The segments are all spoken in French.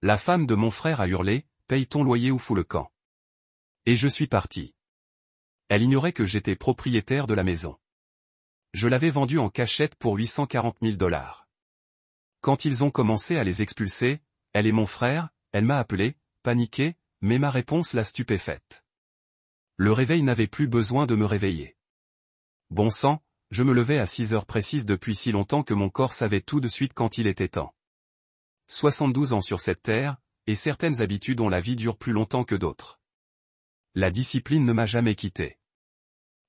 La femme de mon frère a hurlé, paye ton loyer ou fous le camp. Et je suis parti. Elle ignorait que j'étais propriétaire de la maison. Je l'avais vendue en cachette pour 840 000 $. Quand ils ont commencé à les expulser, elle et mon frère, elle m'a appelé, paniqué, mais ma réponse l'a stupéfaite. Le réveil n'avait plus besoin de me réveiller. Bon sang, je me levais à 6 heures précises depuis si longtemps que mon corps savait tout de suite quand il était temps. 72 ans sur cette terre, et certaines habitudes ont la vie dure plus longtemps que d'autres. La discipline ne m'a jamais quitté.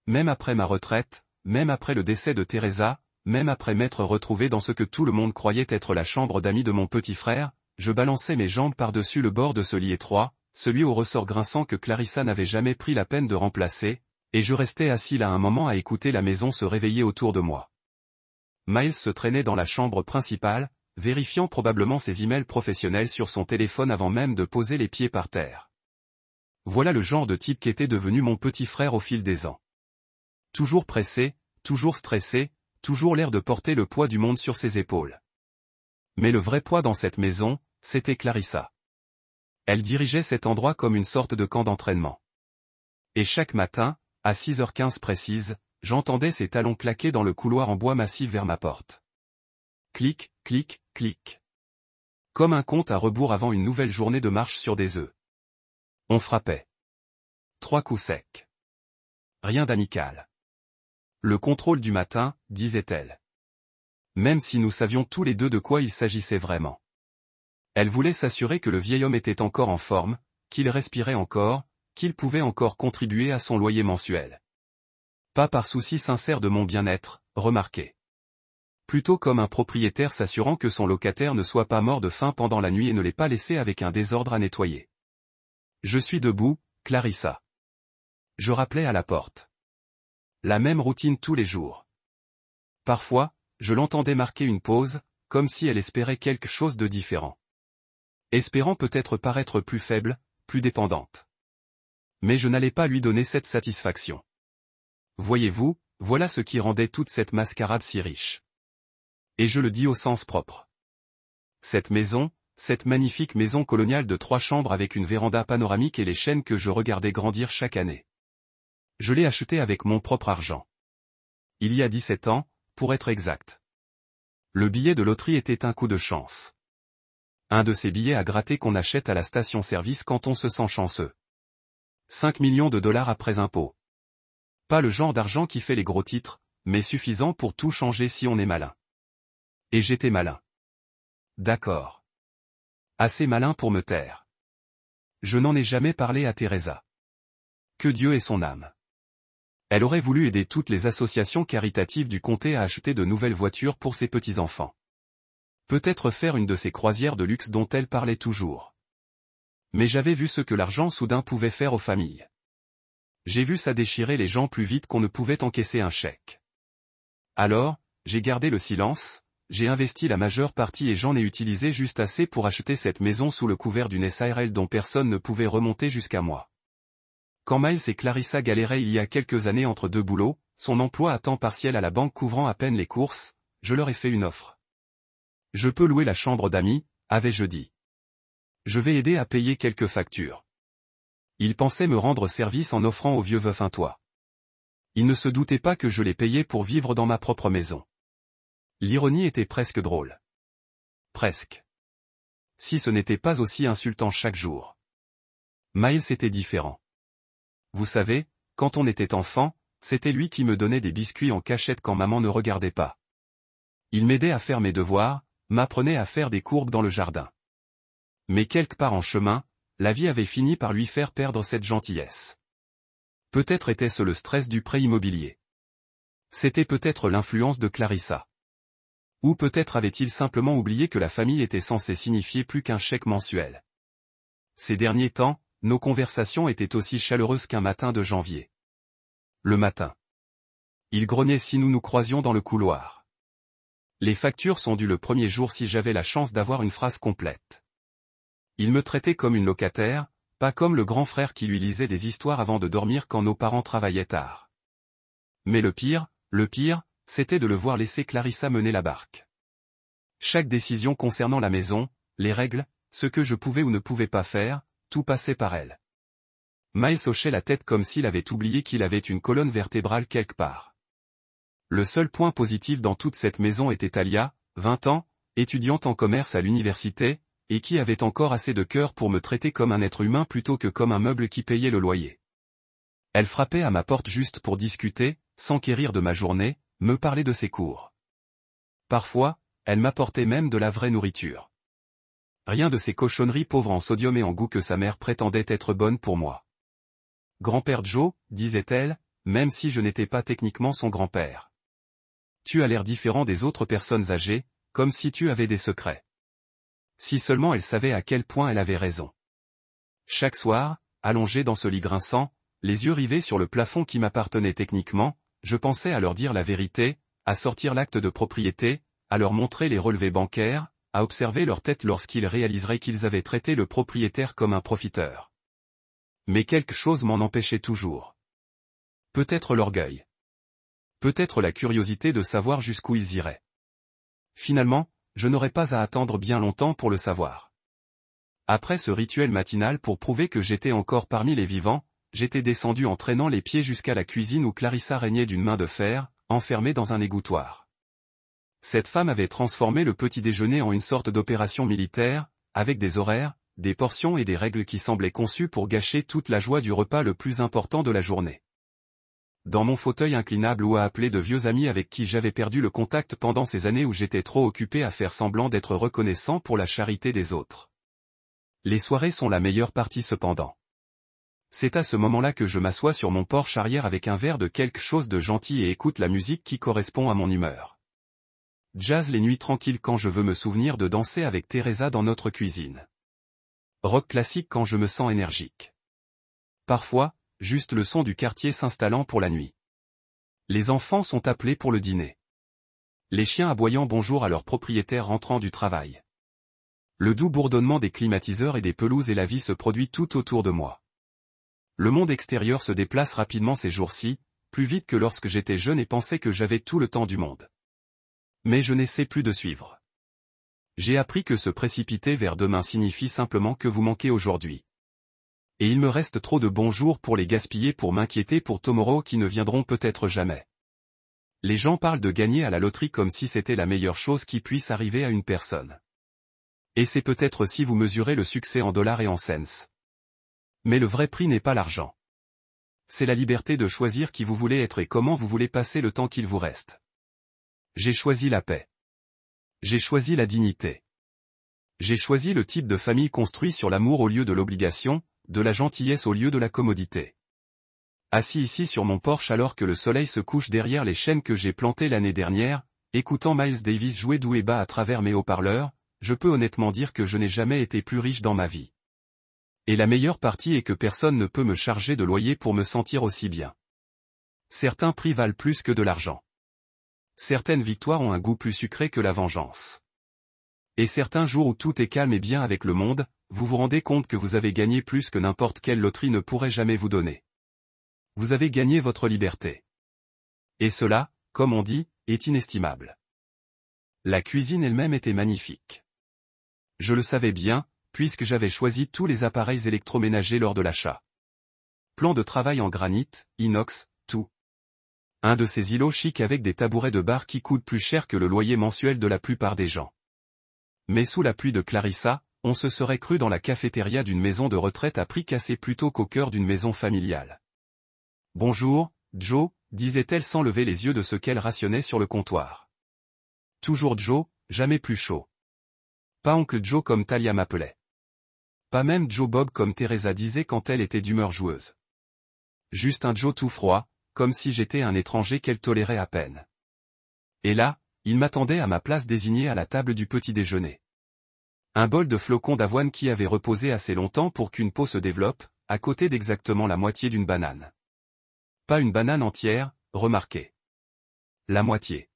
Même après ma retraite, même après le décès de Teresa, même après m'être retrouvé dans ce que tout le monde croyait être la chambre d'amis de mon petit frère, je balançais mes jambes par-dessus le bord de ce lit étroit, celui au ressort grinçant que Clarissa n'avait jamais pris la peine de remplacer, et je restais assis là un moment à écouter la maison se réveiller autour de moi. Miles se traînait dans la chambre principale, vérifiant probablement ses emails professionnels sur son téléphone avant même de poser les pieds par terre. Voilà le genre de type qu'était devenu mon petit frère au fil des ans. Toujours pressé, toujours stressé, toujours l'air de porter le poids du monde sur ses épaules. Mais le vrai poids dans cette maison, c'était Clarissa. Elle dirigeait cet endroit comme une sorte de camp d'entraînement. Et chaque matin, à 6h15 précise, j'entendais ses talons claquer dans le couloir en bois massif vers ma porte. Clic, clic, clic. Comme un compte à rebours avant une nouvelle journée de marche sur des œufs. On frappait. 3 coups secs. Rien d'amical. Le contrôle du matin, disait-elle. Même si nous savions tous les deux de quoi il s'agissait vraiment. Elle voulait s'assurer que le vieil homme était encore en forme, qu'il respirait encore, qu'il pouvait encore contribuer à son loyer mensuel. Pas par souci sincère de mon bien-être, remarquez. Plutôt comme un propriétaire s'assurant que son locataire ne soit pas mort de faim pendant la nuit et ne l'ait pas laissé avec un désordre à nettoyer. Je suis debout, Clarissa. Je rappelais à la porte. La même routine tous les jours. Parfois, je l'entendais marquer une pause, comme si elle espérait quelque chose de différent. Espérant peut-être paraître plus faible, plus dépendante. Mais je n'allais pas lui donner cette satisfaction. Voyez-vous, voilà ce qui rendait toute cette mascarade si riche. Et je le dis au sens propre. Cette maison, cette magnifique maison coloniale de 3 chambres avec une véranda panoramique et les chênes que je regardais grandir chaque année. Je l'ai achetée avec mon propre argent. Il y a 17 ans, pour être exact. Le billet de loterie était un coup de chance. Un de ces billets à gratter qu'on achète à la station-service quand on se sent chanceux. 5 millions de dollars après impôt. Pas le genre d'argent qui fait les gros titres, mais suffisant pour tout changer si on est malin. Et j'étais malin. D'accord. Assez malin pour me taire. Je n'en ai jamais parlé à Teresa. Que Dieu ait son âme. Elle aurait voulu aider toutes les associations caritatives du comté à acheter de nouvelles voitures pour ses petits-enfants. Peut-être faire une de ces croisières de luxe dont elle parlait toujours. Mais j'avais vu ce que l'argent soudain pouvait faire aux familles. J'ai vu ça déchirer les gens plus vite qu'on ne pouvait encaisser un chèque. Alors, j'ai gardé le silence, j'ai investi la majeure partie et j'en ai utilisé juste assez pour acheter cette maison sous le couvert d'une SARL dont personne ne pouvait remonter jusqu'à moi. Quand Miles et Clarissa galéraient il y a quelques années entre 2 boulots, son emploi à temps partiel à la banque couvrant à peine les courses, je leur ai fait une offre. Je peux louer la chambre d'amis, avais-je dit. Je vais aider à payer quelques factures. Ils pensaient me rendre service en offrant au vieux veuf un toit. Ils ne se doutaient pas que je les payais pour vivre dans ma propre maison. L'ironie était presque drôle. Presque. Si ce n'était pas aussi insultant chaque jour. Miles était différent. Vous savez, quand on était enfant, c'était lui qui me donnait des biscuits en cachette quand maman ne regardait pas. Il m'aidait à faire mes devoirs, m'apprenait à faire des courbes dans le jardin. Mais quelque part en chemin, la vie avait fini par lui faire perdre cette gentillesse. Peut-être était-ce le stress du prêt immobilier. C'était peut-être l'influence de Clarissa. Ou peut-être avait-il simplement oublié que la famille était censée signifier plus qu'un chèque mensuel. Ces derniers temps, nos conversations étaient aussi chaleureuses qu'un matin de janvier. Le matin. Il grognait si nous nous croisions dans le couloir. Les factures sont dues le premier jour si j'avais la chance d'avoir une phrase complète. Il me traitait comme une locataire, pas comme le grand frère qui lui lisait des histoires avant de dormir quand nos parents travaillaient tard. Mais le pire, c'était de le voir laisser Clarissa mener la barque. Chaque décision concernant la maison, les règles, ce que je pouvais ou ne pouvais pas faire, tout passait par elle. Miles hochait la tête comme s'il avait oublié qu'il avait une colonne vertébrale quelque part. Le seul point positif dans toute cette maison était Talia, 20 ans, étudiante en commerce à l'université, et qui avait encore assez de cœur pour me traiter comme un être humain plutôt que comme un meuble qui payait le loyer. Elle frappait à ma porte juste pour discuter, s'enquérir de ma journée, me parler de ses cours. Parfois, elle m'apportait même de la vraie nourriture. Rien de ces cochonneries pauvres en sodium et en goût que sa mère prétendait être bonne pour moi. Grand-père Joe, disait-elle, même si je n'étais pas techniquement son grand-père. Tu as l'air différent des autres personnes âgées, comme si tu avais des secrets. Si seulement elle savait à quel point elle avait raison. Chaque soir, allongé dans ce lit grinçant, les yeux rivés sur le plafond qui m'appartenait techniquement, je pensais à leur dire la vérité, à sortir l'acte de propriété, à leur montrer les relevés bancaires, à observer leur tête lorsqu'ils réaliseraient qu'ils avaient traité le propriétaire comme un profiteur. Mais quelque chose m'en empêchait toujours. Peut-être l'orgueil. Peut-être la curiosité de savoir jusqu'où ils iraient. Finalement, je n'aurais pas à attendre bien longtemps pour le savoir. Après ce rituel matinal pour prouver que j'étais encore parmi les vivants, j'étais descendu en traînant les pieds jusqu'à la cuisine où Clarissa régnait d'une main de fer, enfermée dans un égouttoir. Cette femme avait transformé le petit déjeuner en une sorte d'opération militaire, avec des horaires, des portions et des règles qui semblaient conçues pour gâcher toute la joie du repas le plus important de la journée. Dans mon fauteuil inclinable ou à appeler de vieux amis avec qui j'avais perdu le contact pendant ces années où j'étais trop occupé à faire semblant d'être reconnaissant pour la charité des autres. Les soirées sont la meilleure partie cependant. C'est à ce moment-là que je m'assois sur mon porche arrière avec un verre de quelque chose de gentil et écoute la musique qui correspond à mon humeur. Jazz les nuits tranquilles quand je veux me souvenir de danser avec Teresa dans notre cuisine. Rock classique quand je me sens énergique. Parfois, juste le son du quartier s'installant pour la nuit. Les enfants sont appelés pour le dîner. Les chiens aboyant bonjour à leur propriétaire rentrant du travail. Le doux bourdonnement des climatiseurs et des pelouses et la vie se produit tout autour de moi. Le monde extérieur se déplace rapidement ces jours-ci, plus vite que lorsque j'étais jeune et pensais que j'avais tout le temps du monde. Mais je n'essaie plus de suivre. J'ai appris que se précipiter vers demain signifie simplement que vous manquez aujourd'hui. Et il me reste trop de bons jours pour les gaspiller pour m'inquiéter pour tomorrow qui ne viendront peut-être jamais. Les gens parlent de gagner à la loterie comme si c'était la meilleure chose qui puisse arriver à une personne. Et c'est peut-être si vous mesurez le succès en dollars et en cents. Mais le vrai prix n'est pas l'argent. C'est la liberté de choisir qui vous voulez être et comment vous voulez passer le temps qu'il vous reste. J'ai choisi la paix. J'ai choisi la dignité. J'ai choisi le type de famille construit sur l'amour au lieu de l'obligation, de la gentillesse au lieu de la commodité. Assis ici sur mon porche alors que le soleil se couche derrière les chênes que j'ai plantés l'année dernière, écoutant Miles Davis jouer doux et bas à travers mes haut-parleurs, je peux honnêtement dire que je n'ai jamais été plus riche dans ma vie. Et la meilleure partie est que personne ne peut me charger de loyer pour me sentir aussi bien. Certains prix valent plus que de l'argent. Certaines victoires ont un goût plus sucré que la vengeance. Et certains jours où tout est calme et bien avec le monde, vous vous rendez compte que vous avez gagné plus que n'importe quelle loterie ne pourrait jamais vous donner. Vous avez gagné votre liberté. Et cela, comme on dit, est inestimable. La cuisine elle-même était magnifique. Je le savais bien, puisque j'avais choisi tous les appareils électroménagers lors de l'achat. Plan de travail en granit, inox, tout. Un de ces îlots chics avec des tabourets de bar qui coûtent plus cher que le loyer mensuel de la plupart des gens. Mais sous la pluie de Clarissa, on se serait cru dans la cafétéria d'une maison de retraite à prix cassé plutôt qu'au cœur d'une maison familiale. « Bonjour, Joe », disait-elle sans lever les yeux de ce qu'elle rationnait sur le comptoir. Toujours Joe, jamais plus chaud. Pas oncle Joe comme Talia m'appelait. Pas même Joe Bob comme Teresa disait quand elle était d'humeur joueuse. Juste un Joe tout froid, comme si j'étais un étranger qu'elle tolérait à peine. Et là, il m'attendait à ma place désignée à la table du petit déjeuner. Un bol de flocons d'avoine qui avait reposé assez longtemps pour qu'une peau se développe, à côté d'exactement la moitié d'une banane. Pas une banane entière, remarquez. La moitié.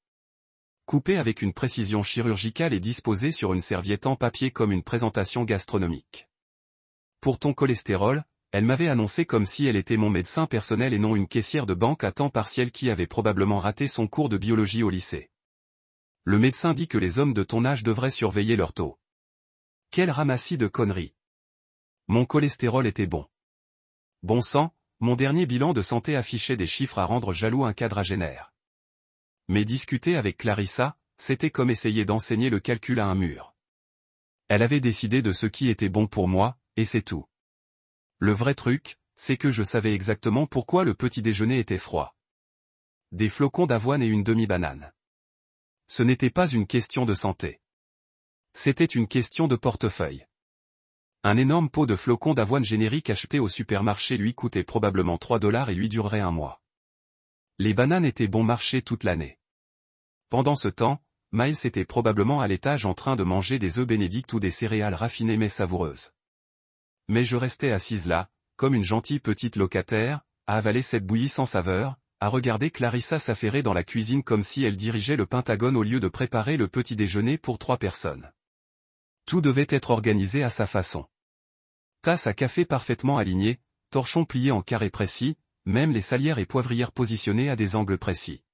Coupée avec une précision chirurgicale et disposée sur une serviette en papier comme une présentation gastronomique. Pour ton cholestérol, elle m'avait annoncé comme si elle était mon médecin personnel et non une caissière de banque à temps partiel qui avait probablement raté son cours de biologie au lycée. Le médecin dit que les hommes de ton âge devraient surveiller leur taux. Quel ramassis de conneries. Mon cholestérol était bon. Bon sang, mon dernier bilan de santé affichait des chiffres à rendre jaloux un quadragénaire. Mais discuter avec Clarissa, c'était comme essayer d'enseigner le calcul à un mur. Elle avait décidé de ce qui était bon pour moi, et c'est tout. Le vrai truc, c'est que je savais exactement pourquoi le petit déjeuner était froid. Des flocons d'avoine et une demi-banane. Ce n'était pas une question de santé. C'était une question de portefeuille. Un énorme pot de flocons d'avoine générique acheté au supermarché lui coûtait probablement 3 $ et lui durerait un mois. Les bananes étaient bon marché toute l'année. Pendant ce temps, Miles était probablement à l'étage en train de manger des œufs bénédicts ou des céréales raffinées mais savoureuses. Mais je restais assise là, comme une gentille petite locataire, à avaler cette bouillie sans saveur, à regarder Clarissa s'affairer dans la cuisine comme si elle dirigeait le Pentagone au lieu de préparer le petit déjeuner pour 3 personnes. Tout devait être organisé à sa façon. Tasse à café parfaitement alignée, torchon plié en carré précis, même les salières et poivrières positionnées à des angles précis.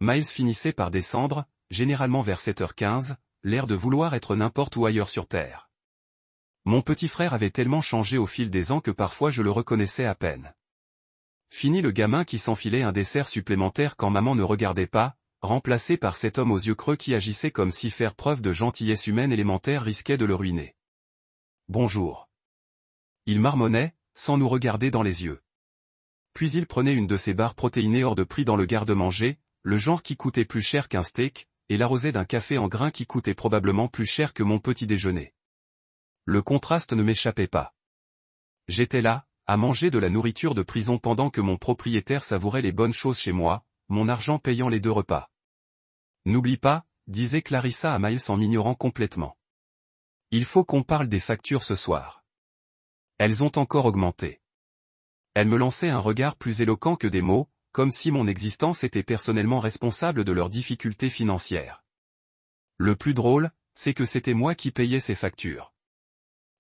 Miles finissait par descendre, généralement vers 7h15, l'air de vouloir être n'importe où ailleurs sur Terre. Mon petit frère avait tellement changé au fil des ans que parfois je le reconnaissais à peine. Fini le gamin qui s'enfilait un dessert supplémentaire quand maman ne regardait pas, remplacé par cet homme aux yeux creux qui agissait comme si faire preuve de gentillesse humaine élémentaire risquait de le ruiner. Bonjour. Il marmonnait, sans nous regarder dans les yeux. Puis il prenait une de ces barres protéinées hors de prix dans le garde-manger, le genre qui coûtait plus cher qu'un steak, et l'arrosait d'un café en grains qui coûtait probablement plus cher que mon petit déjeuner. Le contraste ne m'échappait pas. J'étais là, à manger de la nourriture de prison pendant que mon propriétaire savourait les bonnes choses chez moi, mon argent payant les 2 repas. N'oublie pas, disait Clarissa à Miles en m'ignorant complètement. Il faut qu'on parle des factures ce soir. Elles ont encore augmenté. Elle me lançait un regard plus éloquent que des mots, comme si mon existence était personnellement responsable de leurs difficultés financières. Le plus drôle, c'est que c'était moi qui payais ces factures.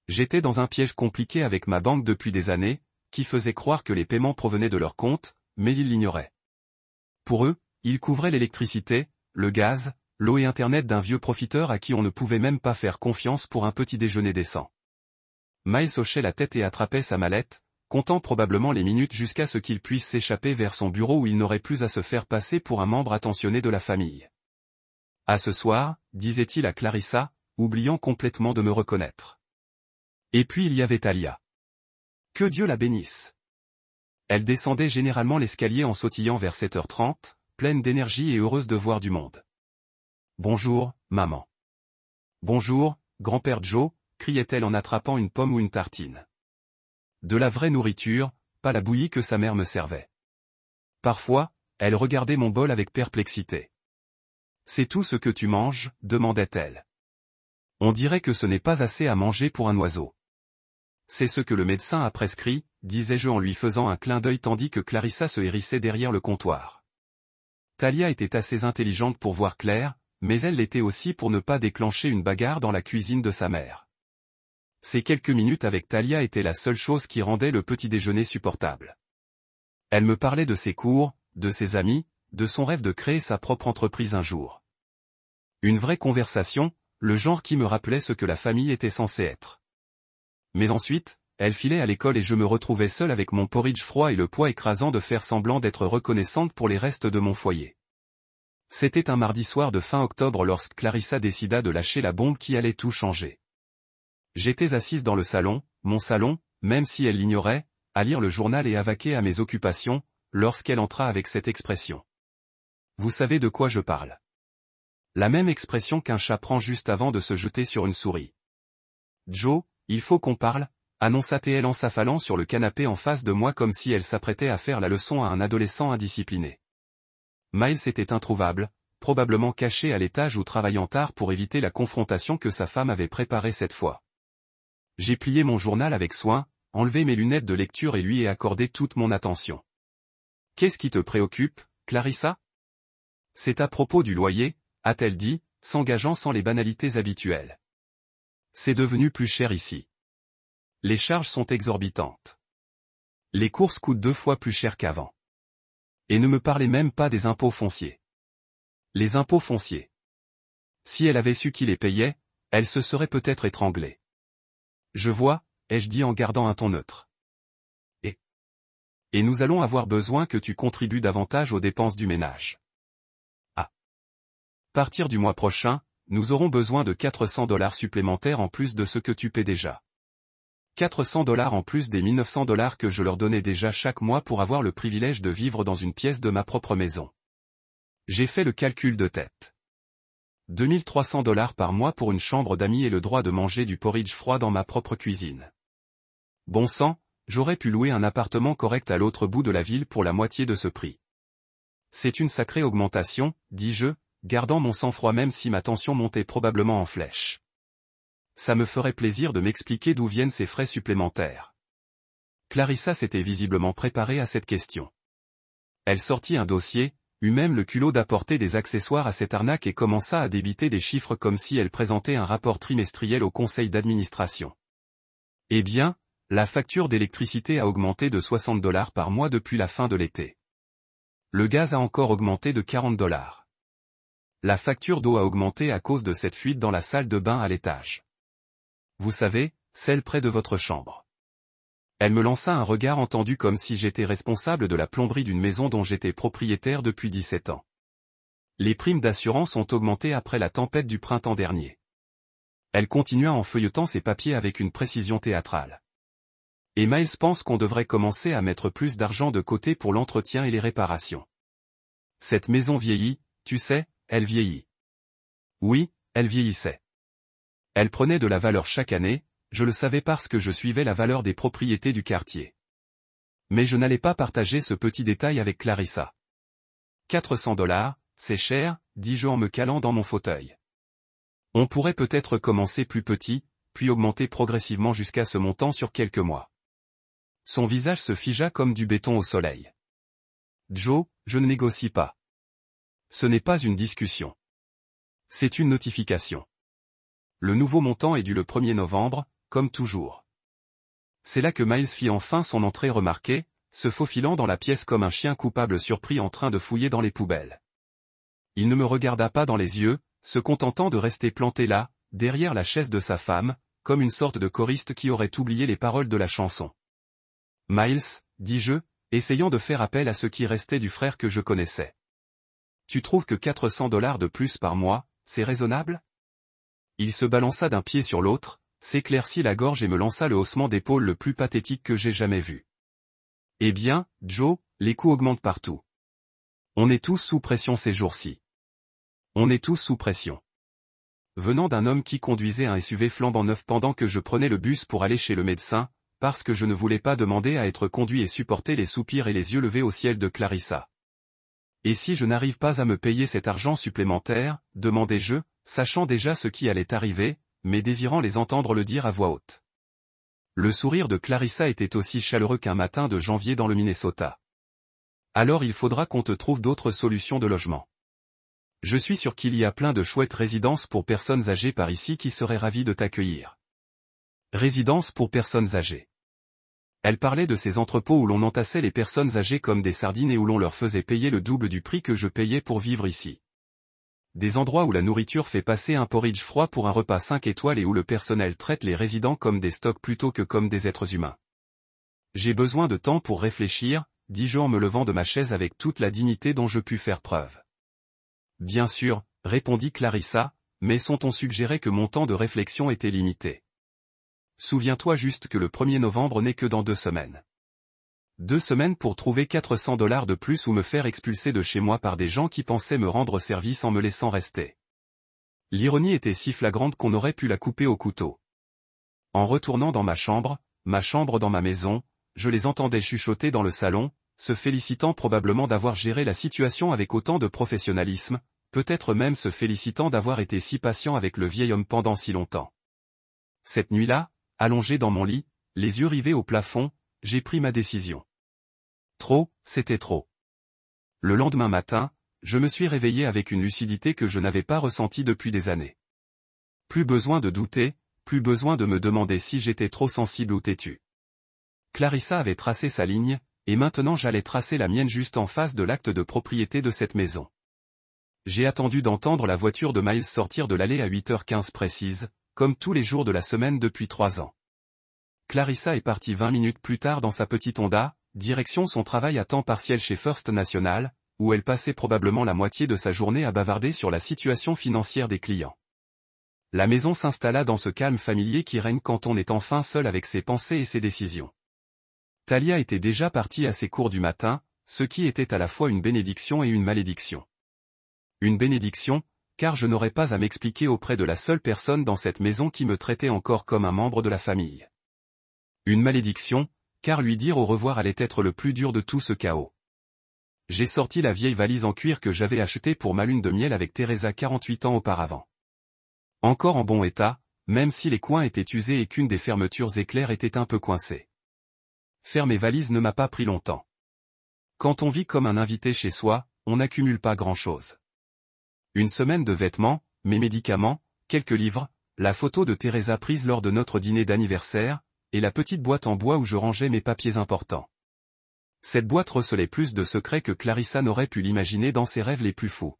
J'étais dans un piège compliqué avec ma banque depuis des années, qui faisait croire que les paiements provenaient de leur compte, mais ils l'ignoraient. Pour eux, ils couvraient l'électricité, le gaz, l'eau et Internet d'un vieux profiteur à qui on ne pouvait même pas faire confiance pour un petit déjeuner décent. Miles hochait la tête et attrapait sa mallette, comptant probablement les minutes jusqu'à ce qu'il puisse s'échapper vers son bureau où il n'aurait plus à se faire passer pour un membre attentionné de la famille. « À ce soir », disait-il à Clarissa, oubliant complètement de me reconnaître. Et puis il y avait Talia. Que Dieu la bénisse. Elle descendait généralement l'escalier en sautillant vers 7h30, pleine d'énergie et heureuse de voir du monde. « Bonjour, maman. »« Bonjour, grand-père Joe », criait-elle en attrapant une pomme ou une tartine. De la vraie nourriture, pas la bouillie que sa mère me servait. Parfois, elle regardait mon bol avec perplexité. « C'est tout ce que tu manges ?» demandait-elle. « On dirait que ce n'est pas assez à manger pour un oiseau. »« C'est ce que le médecin a prescrit », disais-je en lui faisant un clin d'œil tandis que Clarissa se hérissait derrière le comptoir. Talia était assez intelligente pour voir clair, mais elle l'était aussi pour ne pas déclencher une bagarre dans la cuisine de sa mère. Ces quelques minutes avec Talia étaient la seule chose qui rendait le petit déjeuner supportable. Elle me parlait de ses cours, de ses amis, de son rêve de créer sa propre entreprise un jour. Une vraie conversation, le genre qui me rappelait ce que la famille était censée être. Mais ensuite, elle filait à l'école et je me retrouvais seul avec mon porridge froid et le poids écrasant de faire semblant d'être reconnaissante pour les restes de mon foyer. C'était un mardi soir de fin octobre lorsque Clarissa décida de lâcher la bombe qui allait tout changer. J'étais assise dans le salon, mon salon, même si elle l'ignorait, à lire le journal et à vaquer à mes occupations, lorsqu'elle entra avec cette expression. Vous savez de quoi je parle. La même expression qu'un chat prend juste avant de se jeter sur une souris. Joe, il faut qu'on parle, annonça-t-elle en s'affalant sur le canapé en face de moi comme si elle s'apprêtait à faire la leçon à un adolescent indiscipliné. Miles était introuvable, probablement caché à l'étage ou travaillant tard pour éviter la confrontation que sa femme avait préparée cette fois. J'ai plié mon journal avec soin, enlevé mes lunettes de lecture et lui ai accordé toute mon attention. « Qu'est-ce qui te préoccupe, Clarissa ? » « C'est à propos du loyer, » a-t-elle dit, s'engageant sans les banalités habituelles. « C'est devenu plus cher ici. Les charges sont exorbitantes. Les courses coûtent 2 fois plus cher qu'avant. Et ne me parlez même pas des impôts fonciers. Les impôts fonciers. Si elle avait su qui les payait, Elle se serait peut-être étranglée. Je vois, ai-je dit en gardant un ton neutre. Et nous allons avoir besoin que tu contribues davantage aux dépenses du ménage. À partir du mois prochain, nous aurons besoin de $400 supplémentaires en plus de ce que tu paies déjà. $400 en plus des $1900 que je leur donnais déjà chaque mois pour avoir le privilège de vivre dans une pièce de ma propre maison. J'ai fait le calcul de tête. $2300 par mois pour une chambre d'amis et le droit de manger du porridge froid dans ma propre cuisine. Bon sang, j'aurais pu louer un appartement correct à l'autre bout de la ville pour la moitié de ce prix. C'est une sacrée augmentation, dis-je, gardant mon sang-froid même si ma tension montait probablement en flèche. Ça me ferait plaisir de m'expliquer d'où viennent ces frais supplémentaires. Clarissa s'était visiblement préparée à cette question. Elle sortit un dossier, eut même le culot d'apporter des accessoires à cette arnaque et commença à débiter des chiffres comme si elle présentait un rapport trimestriel au conseil d'administration. Eh bien, la facture d'électricité a augmenté de $60 par mois depuis la fin de l'été. Le gaz a encore augmenté de $40. La facture d'eau a augmenté à cause de cette fuite dans la salle de bain à l'étage. Vous savez, celle près de votre chambre. Elle me lança un regard entendu comme si j'étais responsable de la plomberie d'une maison dont j'étais propriétaire depuis 17 ans. Les primes d'assurance ont augmenté après la tempête du printemps dernier. Elle continua en feuilletant ses papiers avec une précision théâtrale. Et Miles pense qu'on devrait commencer à mettre plus d'argent de côté pour l'entretien et les réparations. Cette maison vieillit, tu sais, elle vieillit. Oui, elle vieillissait. Elle prenait de la valeur chaque année, je le savais parce que je suivais la valeur des propriétés du quartier. Mais je n'allais pas partager ce petit détail avec Clarissa. $400, c'est cher, dis-je en me calant dans mon fauteuil. On pourrait peut-être commencer plus petit, puis augmenter progressivement jusqu'à ce montant sur quelques mois. Son visage se figea comme du béton au soleil. Joe, je ne négocie pas. Ce n'est pas une discussion. C'est une notification. Le nouveau montant est dû le 1er novembre, comme toujours. C'est là que Miles fit enfin son entrée remarquée, se faufilant dans la pièce comme un chien coupable surpris en train de fouiller dans les poubelles. Il ne me regarda pas dans les yeux, se contentant de rester planté là, derrière la chaise de sa femme, comme une sorte de choriste qui aurait oublié les paroles de la chanson. Miles, dis-je, essayant de faire appel à ce qui restait du frère que je connaissais. Tu trouves que $400 de plus par mois, c'est raisonnable? Il se balança d'un pied sur l'autre, s'éclaircit la gorge et me lança le haussement d'épaule le plus pathétique que j'ai jamais vu. Eh bien, Joe, les coûts augmentent partout. On est tous sous pression ces jours-ci. On est tous sous pression. Venant d'un homme qui conduisait un SUV flambant neuf pendant que je prenais le bus pour aller chez le médecin, parce que je ne voulais pas demander à être conduit et supporter les soupirs et les yeux levés au ciel de Clarissa. Et si je n'arrive pas à me payer cet argent supplémentaire, demandai-je, sachant déjà ce qui allait arriver, mais désirant les entendre le dire à voix haute. Le sourire de Clarissa était aussi chaleureux qu'un matin de janvier dans le Minnesota. Alors il faudra qu'on te trouve d'autres solutions de logement. Je suis sûr qu'il y a plein de chouettes résidences pour personnes âgées par ici qui seraient ravies de t'accueillir. Résidence pour personnes âgées. Elle parlait de ces entrepôts où l'on entassait les personnes âgées comme des sardines et où l'on leur faisait payer le double du prix que je payais pour vivre ici. Des endroits où la nourriture fait passer un porridge froid pour un repas 5 étoiles et où le personnel traite les résidents comme des stocks plutôt que comme des êtres humains. J'ai besoin de temps pour réfléchir, dis-je en me levant de ma chaise avec toute la dignité dont je pus faire preuve. Bien sûr, répondit Clarissa, mais son ton suggérait que mon temps de réflexion était limité. Souviens-toi juste que le 1er novembre n'est que dans 2 semaines. 2 semaines pour trouver $400 de plus ou me faire expulser de chez moi par des gens qui pensaient me rendre service en me laissant rester. L'ironie était si flagrante qu'on aurait pu la couper au couteau. En retournant dans ma chambre dans ma maison, je les entendais chuchoter dans le salon, se félicitant probablement d'avoir géré la situation avec autant de professionnalisme, peut-être même se félicitant d'avoir été si patient avec le vieil homme pendant si longtemps. Cette nuit-là, allongé dans mon lit, les yeux rivés au plafond, j'ai pris ma décision. Trop, c'était trop. Le lendemain matin, je me suis réveillé avec une lucidité que je n'avais pas ressentie depuis des années. Plus besoin de douter, plus besoin de me demander si j'étais trop sensible ou têtu. Clarissa avait tracé sa ligne, et maintenant j'allais tracer la mienne juste en face de l'acte de propriété de cette maison. J'ai attendu d'entendre la voiture de Miles sortir de l'allée à 8h15 précise, comme tous les jours de la semaine depuis 3 ans. Clarissa est partie 20 minutes plus tard dans sa petite Honda, direction son travail à temps partiel chez First National, où elle passait probablement la moitié de sa journée à bavarder sur la situation financière des clients. La maison s'installa dans ce calme familier qui règne quand on est enfin seul avec ses pensées et ses décisions. Talia était déjà partie à ses cours du matin, ce qui était à la fois une bénédiction et une malédiction. Une bénédiction, car je n'aurais pas à m'expliquer auprès de la seule personne dans cette maison qui me traitait encore comme un membre de la famille. Une malédiction, car lui dire au revoir allait être le plus dur de tout ce chaos. J'ai sorti la vieille valise en cuir que j'avais achetée pour ma lune de miel avec Teresa 48 ans auparavant. Encore en bon état, même si les coins étaient usés et qu'une des fermetures éclair était un peu coincée. Faire mes valises ne m'a pas pris longtemps. Quand on vit comme un invité chez soi, on n'accumule pas grand-chose. Une semaine de vêtements, mes médicaments, quelques livres, la photo de Teresa prise lors de notre dîner d'anniversaire, et la petite boîte en bois où je rangeais mes papiers importants. Cette boîte recelait plus de secrets que Clarissa n'aurait pu l'imaginer dans ses rêves les plus fous.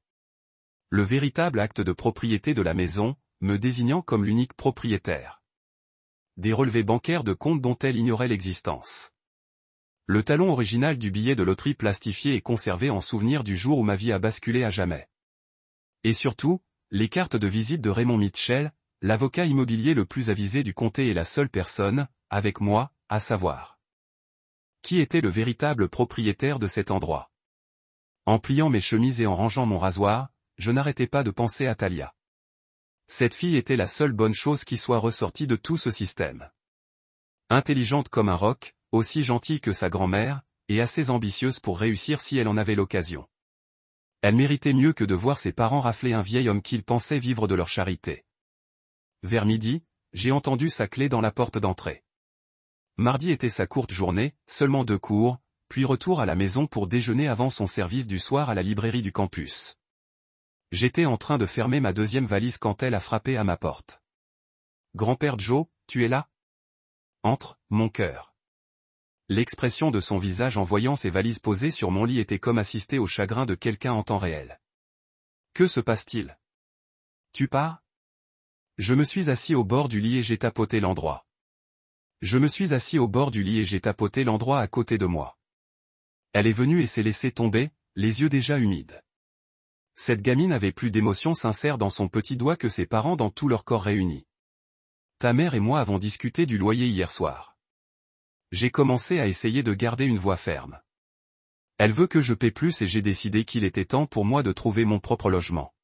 Le véritable acte de propriété de la maison, me désignant comme l'unique propriétaire. Des relevés bancaires de comptes dont elle ignorait l'existence. Le talon original du billet de loterie plastifié et conservé en souvenir du jour où ma vie a basculé à jamais. Et surtout, les cartes de visite de Raymond Mitchell, l'avocat immobilier le plus avisé du comté et la seule personne, avec moi, à savoir. Qui était le véritable propriétaire de cet endroit? En pliant mes chemises et en rangeant mon rasoir, je n'arrêtais pas de penser à Talia. Cette fille était la seule bonne chose qui soit ressortie de tout ce système. Intelligente comme un roc, aussi gentille que sa grand-mère, et assez ambitieuse pour réussir si elle en avait l'occasion. Elle méritait mieux que de voir ses parents rafler un vieil homme qu'ils pensaient vivre de leur charité. Vers midi, j'ai entendu sa clé dans la porte d'entrée. Mardi était sa courte journée, seulement 2 cours, puis retour à la maison pour déjeuner avant son service du soir à la librairie du campus. J'étais en train de fermer ma deuxième valise quand elle a frappé à ma porte. « Grand-père Joe, tu es là ? » ?»« Entre, mon cœur. » L'expression de son visage en voyant ses valises posées sur mon lit était comme assister au chagrin de quelqu'un en temps réel. « Que se passe-t-il ? Tu pars ? » Je me suis assis au bord du lit et j'ai tapoté l'endroit. Je me suis assis au bord du lit et j'ai tapoté l'endroit à côté de moi. Elle est venue et s'est laissée tomber, les yeux déjà humides. Cette gamine avait plus d'émotion sincère dans son petit doigt que ses parents dans tout leur corps réunis. Ta mère et moi avons discuté du loyer hier soir. J'ai commencé à essayer de garder une voix ferme. Elle veut que je paie plus et j'ai décidé qu'il était temps pour moi de trouver mon propre logement.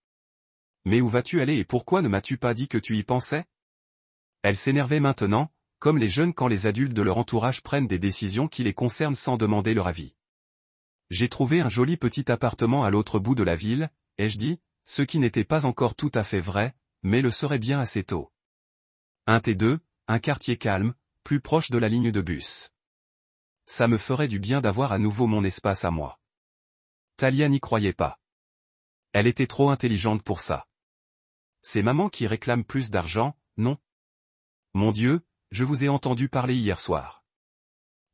Mais où vas-tu aller et pourquoi ne m'as-tu pas dit que tu y pensais ? Elle s'énervait maintenant, comme les jeunes quand les adultes de leur entourage prennent des décisions qui les concernent sans demander leur avis. J'ai trouvé un joli petit appartement à l'autre bout de la ville, ai-je dit, ce qui n'était pas encore tout à fait vrai, mais le serait bien assez tôt. Un T2, un quartier calme, plus proche de la ligne de bus. Ça me ferait du bien d'avoir à nouveau mon espace à moi. Talia n'y croyait pas. Elle était trop intelligente pour ça. C'est maman qui réclame plus d'argent, non ? Mon Dieu, je vous ai entendu parler hier soir.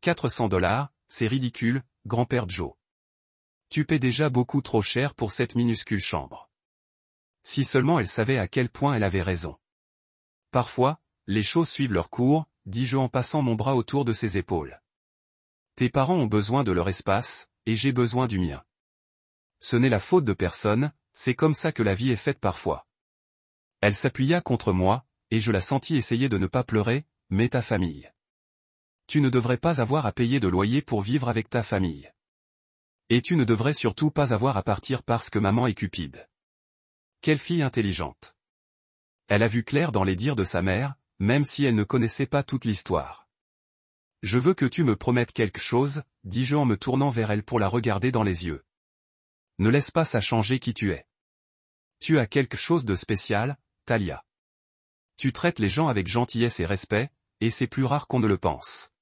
400 $, c'est ridicule, grand-père Joe. Tu paies déjà beaucoup trop cher pour cette minuscule chambre. Si seulement elle savait à quel point elle avait raison. Parfois, les choses suivent leur cours, dis-je en passant mon bras autour de ses épaules. Tes parents ont besoin de leur espace, et j'ai besoin du mien. Ce n'est la faute de personne, c'est comme ça que la vie est faite parfois. Elle s'appuya contre moi, et je la sentis essayer de ne pas pleurer, mais ta famille. Tu ne devrais pas avoir à payer de loyer pour vivre avec ta famille. Et tu ne devrais surtout pas avoir à partir parce que maman est cupide. Quelle fille intelligente. Elle a vu clair dans les dires de sa mère, même si elle ne connaissait pas toute l'histoire. Je veux que tu me promettes quelque chose, dis-je en me tournant vers elle pour la regarder dans les yeux. Ne laisse pas ça changer qui tu es. Tu as quelque chose de spécial, Talia. Tu traites les gens avec gentillesse et respect, et c'est plus rare qu'on ne le pense.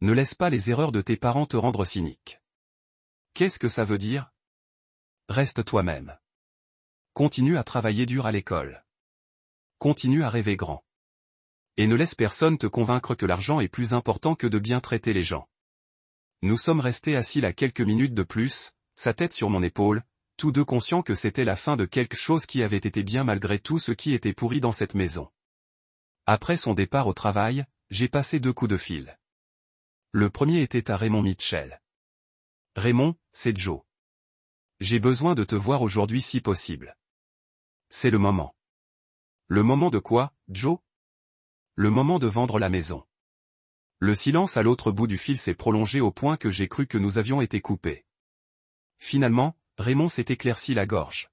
Ne laisse pas les erreurs de tes parents te rendre cynique. Qu'est-ce que ça veut dire ? Reste toi-même. Continue à travailler dur à l'école. Continue à rêver grand. Et ne laisse personne te convaincre que l'argent est plus important que de bien traiter les gens. Nous sommes restés assis là quelques minutes de plus, sa tête sur mon épaule, tous deux conscients que c'était la fin de quelque chose qui avait été bien malgré tout ce qui était pourri dans cette maison. Après son départ au travail, j'ai passé 2 coups de fil. Le premier était à Raymond Mitchell. Raymond, c'est Joe. J'ai besoin de te voir aujourd'hui si possible. C'est le moment. Le moment de quoi, Joe? Le moment de vendre la maison. Le silence à l'autre bout du fil s'est prolongé au point que j'ai cru que nous avions été coupés. Finalement, Raymond s'est éclairci la gorge.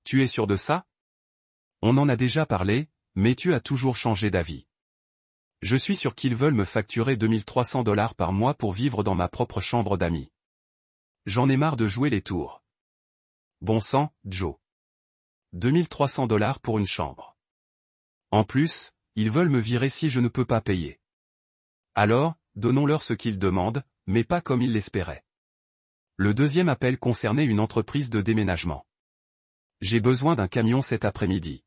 Tu es sûr de ça? On en a déjà parlé, mais tu as toujours changé d'avis. Je suis sûr qu'ils veulent me facturer 2300 $ par mois pour vivre dans ma propre chambre d'amis. J'en ai marre de jouer les tours. Bon sang, Joe. 2300 $ pour une chambre. En plus, ils veulent me virer si je ne peux pas payer. Alors, donnons-leur ce qu'ils demandent, mais pas comme ils l'espéraient. Le deuxième appel concernait une entreprise de déménagement. J'ai besoin d'un camion cet après-midi.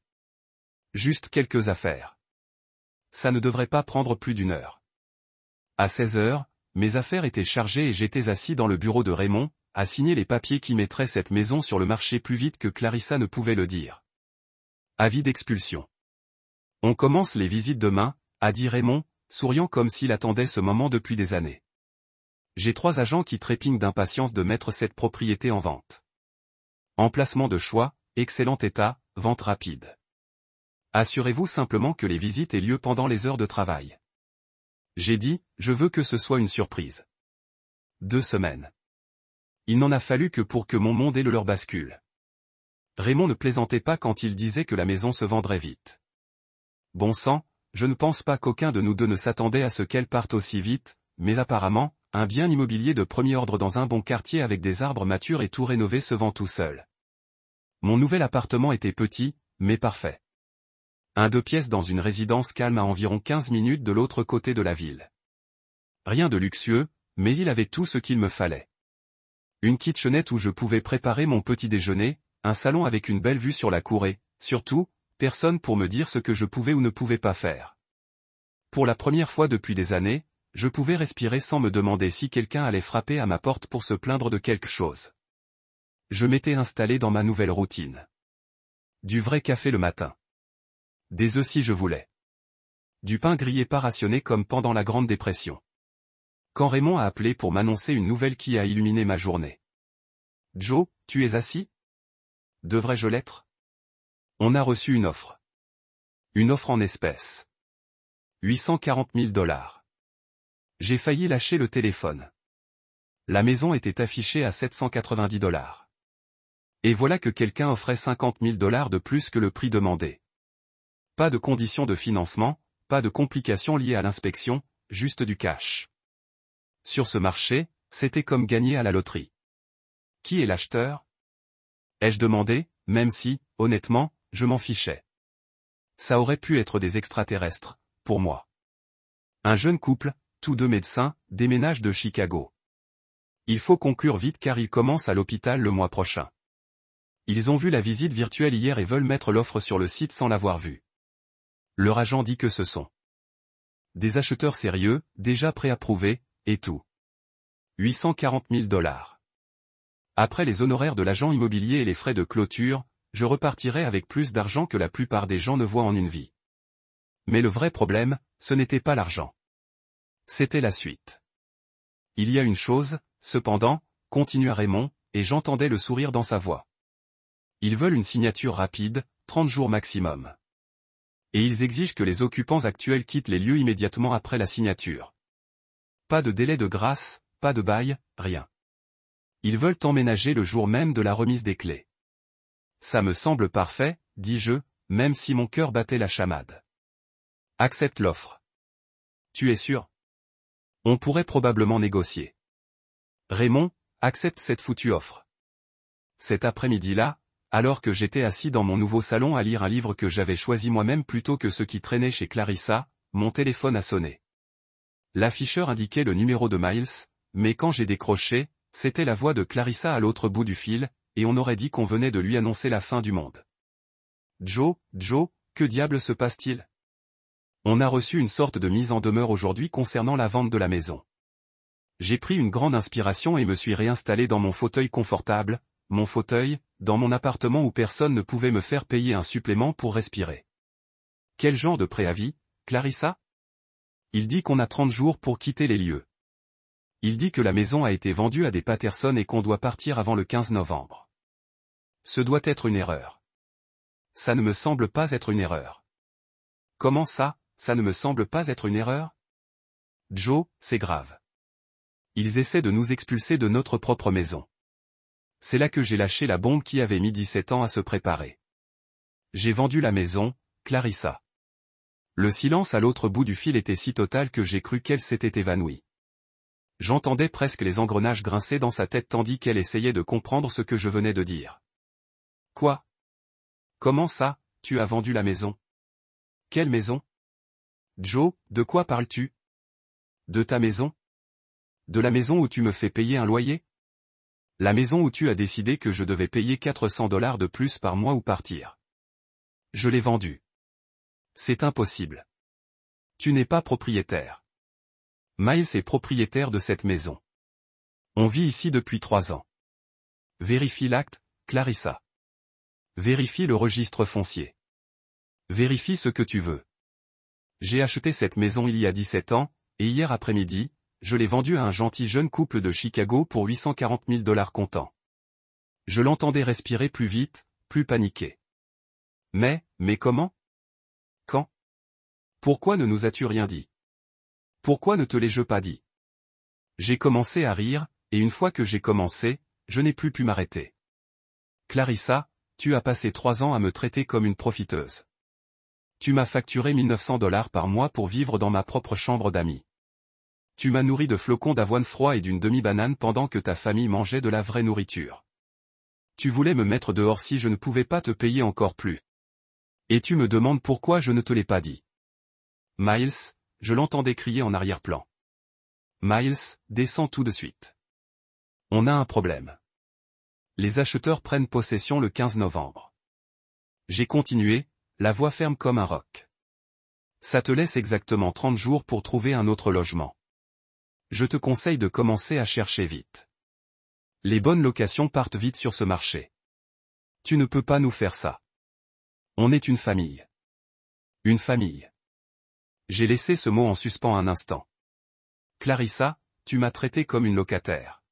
Juste quelques affaires. Ça ne devrait pas prendre plus d'1 heure. À 16 heures, mes affaires étaient chargées et j'étais assis dans le bureau de Raymond, à signer les papiers qui mettraient cette maison sur le marché plus vite que Clarissa ne pouvait le dire. Avis d'expulsion. On commence les visites demain, a dit Raymond, souriant comme s'il attendait ce moment depuis des années. J'ai 3 agents qui trépignent d'impatience de mettre cette propriété en vente. Emplacement de choix, excellent état, vente rapide. Assurez-vous simplement que les visites aient lieu pendant les heures de travail. J'ai dit, je veux que ce soit une surprise. 2 semaines. Il n'en a fallu que pour que mon monde ait le leur bascule. Raymond ne plaisantait pas quand il disait que la maison se vendrait vite. Bon sang, je ne pense pas qu'aucun de nous deux ne s'attendait à ce qu'elle parte aussi vite, mais apparemment, un bien immobilier de premier ordre dans un bon quartier avec des arbres matures et tout rénové se vend tout seul. Mon nouvel appartement était petit, mais parfait. 2 pièces dans une résidence calme à environ 15 minutes de l'autre côté de la ville. Rien de luxueux, mais il avait tout ce qu'il me fallait. Une kitchenette où je pouvais préparer mon petit déjeuner, un salon avec une belle vue sur la cour et, surtout, personne pour me dire ce que je pouvais ou ne pouvais pas faire. Pour la première fois depuis des années, je pouvais respirer sans me demander si quelqu'un allait frapper à ma porte pour se plaindre de quelque chose. Je m'étais installé dans ma nouvelle routine. Du vrai café le matin. Des œufs si je voulais. Du pain grillé pas rationné comme pendant la Grande Dépression. Quand Raymond a appelé pour m'annoncer une nouvelle qui a illuminé ma journée. Joe, tu es assis? Devrais-je l'être? On a reçu une offre. Une offre en espèces. 840 000 $. J'ai failli lâcher le téléphone. La maison était affichée à 790 $. Et voilà que quelqu'un offrait 50 000 $ de plus que le prix demandé. Pas de conditions de financement, pas de complications liées à l'inspection, juste du cash. Sur ce marché, c'était comme gagner à la loterie. Qui est l'acheteur? Ai-je demandé, même si, honnêtement, je m'en fichais. Ça aurait pu être des extraterrestres, pour moi. Un jeune couple, tous 2 médecins, déménage de Chicago. Il faut conclure vite car ils commencent à l'hôpital le mois prochain. Ils ont vu la visite virtuelle hier et veulent mettre l'offre sur le site sans l'avoir vue. Leur agent dit que ce sont des acheteurs sérieux, déjà préapprouvés, et tout. 840 000 $. Après les honoraires de l'agent immobilier et les frais de clôture, je repartirai avec plus d'argent que la plupart des gens ne voient en une vie. Mais le vrai problème, ce n'était pas l'argent. C'était la suite. Il y a une chose, cependant, continua Raymond, et j'entendais le sourire dans sa voix. Ils veulent une signature rapide, 30 jours maximum. Et ils exigent que les occupants actuels quittent les lieux immédiatement après la signature. Pas de délai de grâce, pas de bail, rien. Ils veulent emménager le jour même de la remise des clés. Ça me semble parfait, dis-je, même si mon cœur battait la chamade. Accepte l'offre. Tu es sûr? On pourrait probablement négocier. Raymond, accepte cette foutue offre. Cet après-midi-là, alors que j'étais assis dans mon nouveau salon à lire un livre que j'avais choisi moi-même plutôt que ceux qui traînaient chez Clarissa, mon téléphone a sonné. L'afficheur indiquait le numéro de Miles, mais quand j'ai décroché, c'était la voix de Clarissa à l'autre bout du fil, et on aurait dit qu'on venait de lui annoncer la fin du monde. Joe, que diable se passe-t-il? On a reçu une sorte de mise en demeure aujourd'hui concernant la vente de la maison. J'ai pris une grande inspiration et me suis réinstallé dans mon fauteuil confortable, mon fauteuil, dans mon appartement où personne ne pouvait me faire payer un supplément pour respirer. Quel genre de préavis, Clarissa? Il dit qu'on a 30 jours pour quitter les lieux. Il dit que la maison a été vendue à des Patterson et qu'on doit partir avant le 15 novembre. Ce doit être une erreur. Ça ne me semble pas être une erreur. Comment ça, ça ne me semble pas être une erreur? Joe, c'est grave. Ils essaient de nous expulser de notre propre maison. C'est là que j'ai lâché la bombe qui avait mis 17 ans à se préparer. J'ai vendu la maison, Clarissa. Le silence à l'autre bout du fil était si total que j'ai cru qu'elle s'était évanouie. J'entendais presque les engrenages grincer dans sa tête tandis qu'elle essayait de comprendre ce que je venais de dire. Quoi? Comment ça, tu as vendu la maison? Quelle maison? Joe, de quoi parles-tu? De ta maison? De la maison où tu me fais payer un loyer? La maison où tu as décidé que je devais payer 400 $ de plus par mois ou partir. Je l'ai vendue. C'est impossible. Tu n'es pas propriétaire. Miles est propriétaire de cette maison. On vit ici depuis 3 ans. Vérifie l'acte, Clarissa. Vérifie le registre foncier. Vérifie ce que tu veux. J'ai acheté cette maison il y a 17 ans, et hier après-midi, je l'ai vendue à un gentil jeune couple de Chicago pour 840 000 $ comptant. Je l'entendais respirer plus vite, plus paniqué. Mais comment? Quand? Pourquoi ne nous as-tu rien dit? Pourquoi ne te l'ai-je pas dit? J'ai commencé à rire, et une fois que j'ai commencé, je n'ai plus pu m'arrêter. Clarissa, tu as passé 3 ans à me traiter comme une profiteuse. Tu m'as facturé 1900 $ par mois pour vivre dans ma propre chambre d'amis. Tu m'as nourri de flocons d'avoine froid et d'une demi-banane pendant que ta famille mangeait de la vraie nourriture. Tu voulais me mettre dehors si je ne pouvais pas te payer encore plus. Et tu me demandes pourquoi je ne te l'ai pas dit. Miles, je l'entendais crier en arrière-plan. Miles, descends tout de suite. On a un problème. Les acheteurs prennent possession le 15 novembre. J'ai continué, la voix ferme comme un roc. Ça te laisse exactement 30 jours pour trouver un autre logement. Je te conseille de commencer à chercher vite. Les bonnes locations partent vite sur ce marché. Tu ne peux pas nous faire ça. On est une famille. Une famille. J'ai laissé ce mot en suspens un instant. Clarissa, tu m'as traité comme une locataire.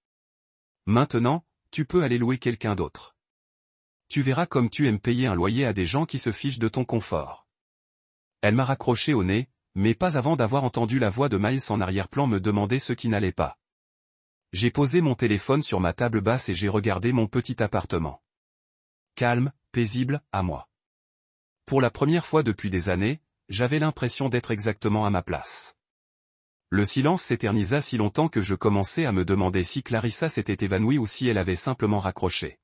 Maintenant, tu peux aller louer quelqu'un d'autre. Tu verras comme tu aimes payer un loyer à des gens qui se fichent de ton confort. Elle m'a raccroché au nez, mais pas avant d'avoir entendu la voix de Miles en arrière-plan me demander ce qui n'allait pas. J'ai posé mon téléphone sur ma table basse et j'ai regardé mon petit appartement. Calme, paisible, à moi. Pour la première fois depuis des années, j'avais l'impression d'être exactement à ma place. Le silence s'éternisa si longtemps que je commençais à me demander si Clarissa s'était évanouie ou si elle avait simplement raccroché.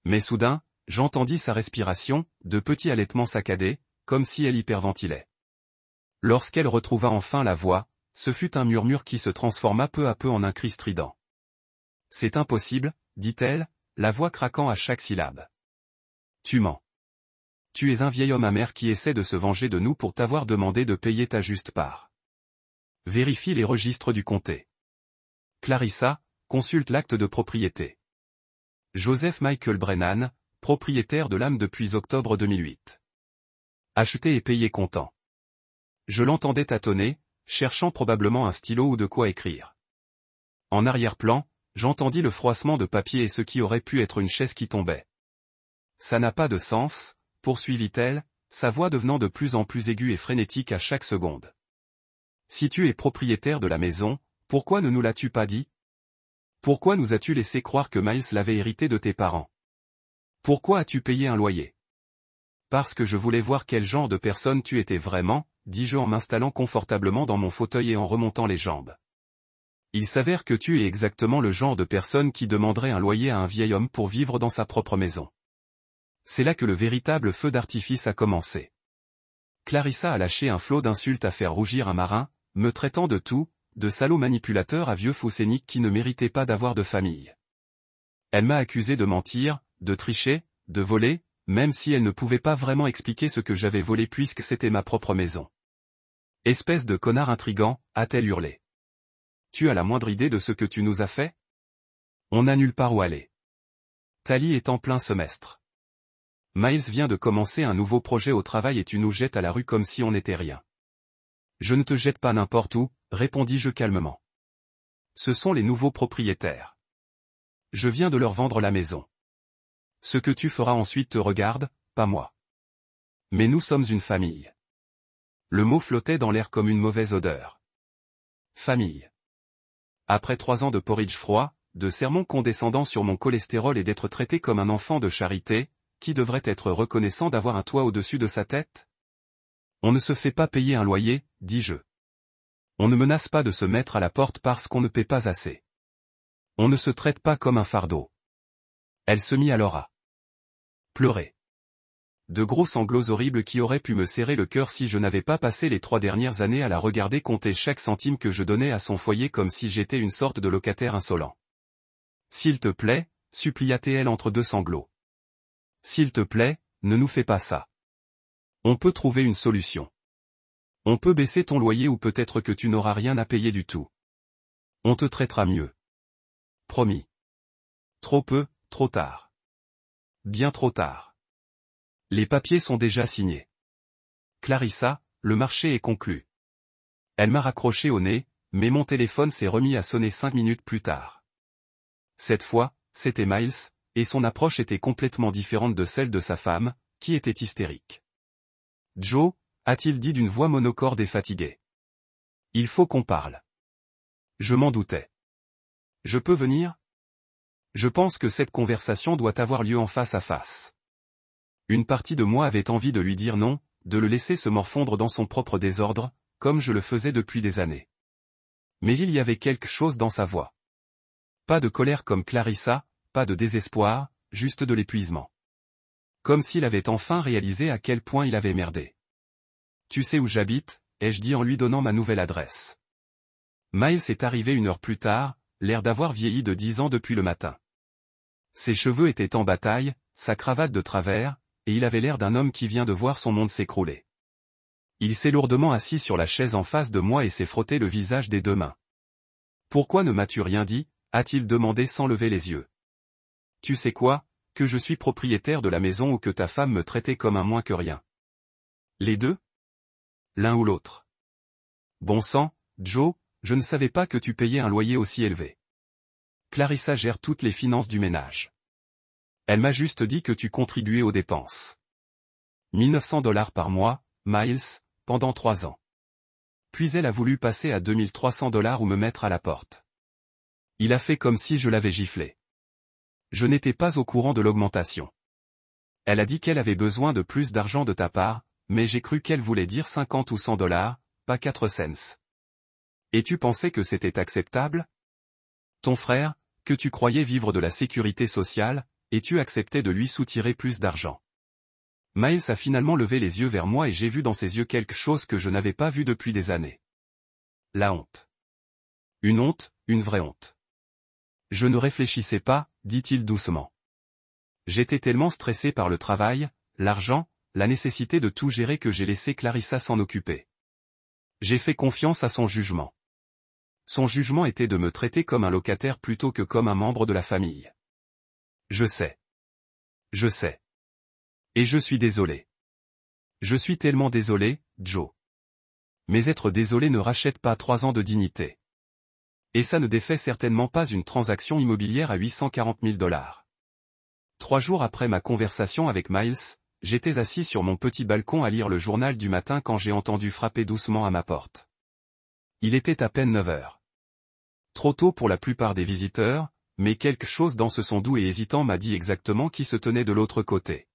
Mais soudain, j'entendis sa respiration, de petits halètements saccadés, comme si elle hyperventilait. Lorsqu'elle retrouva enfin la voix, ce fut un murmure qui se transforma peu à peu en un cri strident. « C'est impossible, dit-elle, la voix craquant à chaque syllabe. Tu mens. Tu es un vieil homme amer qui essaie de se venger de nous pour t'avoir demandé de payer ta juste part. Vérifie les registres du comté. Clarissa, consulte l'acte de propriété. Joseph Michael Brennan, propriétaire de l'âme depuis octobre 2008. Acheté et payé comptant. Je l'entendais tâtonner, cherchant probablement un stylo ou de quoi écrire. En arrière-plan, j'entendis le froissement de papier et ce qui aurait pu être une chaise qui tombait. Ça n'a pas de sens, poursuivit-elle, sa voix devenant de plus en plus aiguë et frénétique à chaque seconde. Si tu es propriétaire de la maison, pourquoi ne nous l'as-tu pas dit? Pourquoi nous as-tu laissé croire que Miles l'avait hérité de tes parents? Pourquoi as-tu payé un loyer? Parce que je voulais voir quel genre de personne tu étais vraiment, dis-je en m'installant confortablement dans mon fauteuil et en remontant les jambes. Il s'avère que tu es exactement le genre de personne qui demanderait un loyer à un vieil homme pour vivre dans sa propre maison. C'est là que le véritable feu d'artifice a commencé. Clarissa a lâché un flot d'insultes à faire rougir un marin, me traitant de tout, de salaud manipulateur à vieux faux scénique qui ne méritait pas d'avoir de famille. Elle m'a accusé de mentir, de tricher, de voler, même si elle ne pouvait pas vraiment expliquer ce que j'avais volé puisque c'était ma propre maison. Espèce de connard intrigant, a-t-elle hurlé. Tu as la moindre idée de ce que tu nous as fait? On n'a nulle part où aller. Tally est en plein semestre. Miles vient de commencer un nouveau projet au travail et tu nous jettes à la rue comme si on n'était rien. Je ne te jette pas n'importe où, répondis-je calmement. Ce sont les nouveaux propriétaires. Je viens de leur vendre la maison. Ce que tu feras ensuite te regarde, pas moi. Mais nous sommes une famille. Le mot flottait dans l'air comme une mauvaise odeur. Famille. Après 3 ans de porridge froid, de sermons condescendants sur mon cholestérol et d'être traité comme un enfant de charité, qui devrait être reconnaissant d'avoir un toit au-dessus de sa tête? On ne se fait pas payer un loyer, dis-je. On ne menace pas de se mettre à la porte parce qu'on ne paie pas assez. On ne se traite pas comme un fardeau. Elle se mit alors à pleurer. De gros sanglots horribles qui auraient pu me serrer le cœur si je n'avais pas passé les 3 dernières années à la regarder compter chaque centime que je donnais à son foyer comme si j'étais une sorte de locataire insolent. S'il te plaît, supplia-t-elle entre 2 sanglots. S'il te plaît, ne nous fais pas ça. On peut trouver une solution. On peut baisser ton loyer ou peut-être que tu n'auras rien à payer du tout. On te traitera mieux. Promis. Trop peu, trop tard. Bien trop tard. Les papiers sont déjà signés. Clarissa, le marché est conclu. Elle m'a raccroché au nez, mais mon téléphone s'est remis à sonner 5 minutes plus tard. Cette fois, c'était Miles, et son approche était complètement différente de celle de sa femme, qui était hystérique. « Joe » a-t-il dit d'une voix monocorde et fatiguée. « Il faut qu'on parle. » Je m'en doutais. « Je peux venir ? Je pense que cette conversation doit avoir lieu en face à face. » Une partie de moi avait envie de lui dire non, de le laisser se morfondre dans son propre désordre, comme je le faisais depuis des années. Mais il y avait quelque chose dans sa voix. Pas de colère comme Clarissa, pas de désespoir, juste de l'épuisement. Comme s'il avait enfin réalisé à quel point il avait merdé. « Tu sais où j'habite ?» ai-je dit en lui donnant ma nouvelle adresse. Miles est arrivé 1 heure plus tard, l'air d'avoir vieilli de 10 ans depuis le matin. Ses cheveux étaient en bataille, sa cravate de travers, et il avait l'air d'un homme qui vient de voir son monde s'écrouler. Il s'est lourdement assis sur la chaise en face de moi et s'est frotté le visage des 2 mains. « Pourquoi ne m'as-tu rien dit ?» a-t-il demandé sans lever les yeux. « Tu sais quoi, que je suis propriétaire de la maison ou que ta femme me traitait comme un moins que rien. » Les deux ? L'un ou l'autre. Bon sang, Joe, je ne savais pas que tu payais un loyer aussi élevé. Clarissa gère toutes les finances du ménage. Elle m'a juste dit que tu contribuais aux dépenses. 1900 $ par mois, Miles, pendant 3 ans. Puis elle a voulu passer à 2300 $ ou me mettre à la porte. Il a fait comme si je l'avais giflé. Je n'étais pas au courant de l'augmentation. Elle a dit qu'elle avait besoin de plus d'argent de ta part, mais j'ai cru qu'elle voulait dire 50 ou 100 $, pas 4 cents. Et tu pensais que c'était acceptable ? Ton frère, que tu croyais vivre de la sécurité sociale, et tu acceptais de lui soutirer plus d'argent. Miles a finalement levé les yeux vers moi et j'ai vu dans ses yeux quelque chose que je n'avais pas vu depuis des années. La honte. Une honte, une vraie honte. Je ne réfléchissais pas, dit-il doucement. J'étais tellement stressé par le travail, l'argent, la nécessité de tout gérer que j'ai laissé Clarissa s'en occuper. J'ai fait confiance à son jugement. Son jugement était de me traiter comme un locataire plutôt que comme un membre de la famille. Je sais. Je sais. Et je suis désolé. Je suis tellement désolé, Joe. Mais être désolé ne rachète pas 3 ans de dignité. Et ça ne défait certainement pas une transaction immobilière à 840 000 $. 3 jours après ma conversation avec Miles, j'étais assis sur mon petit balcon à lire le journal du matin quand j'ai entendu frapper doucement à ma porte. Il était à peine 9 heures. Trop tôt pour la plupart des visiteurs, mais quelque chose dans ce son doux et hésitant m'a dit exactement qui se tenait de l'autre côté.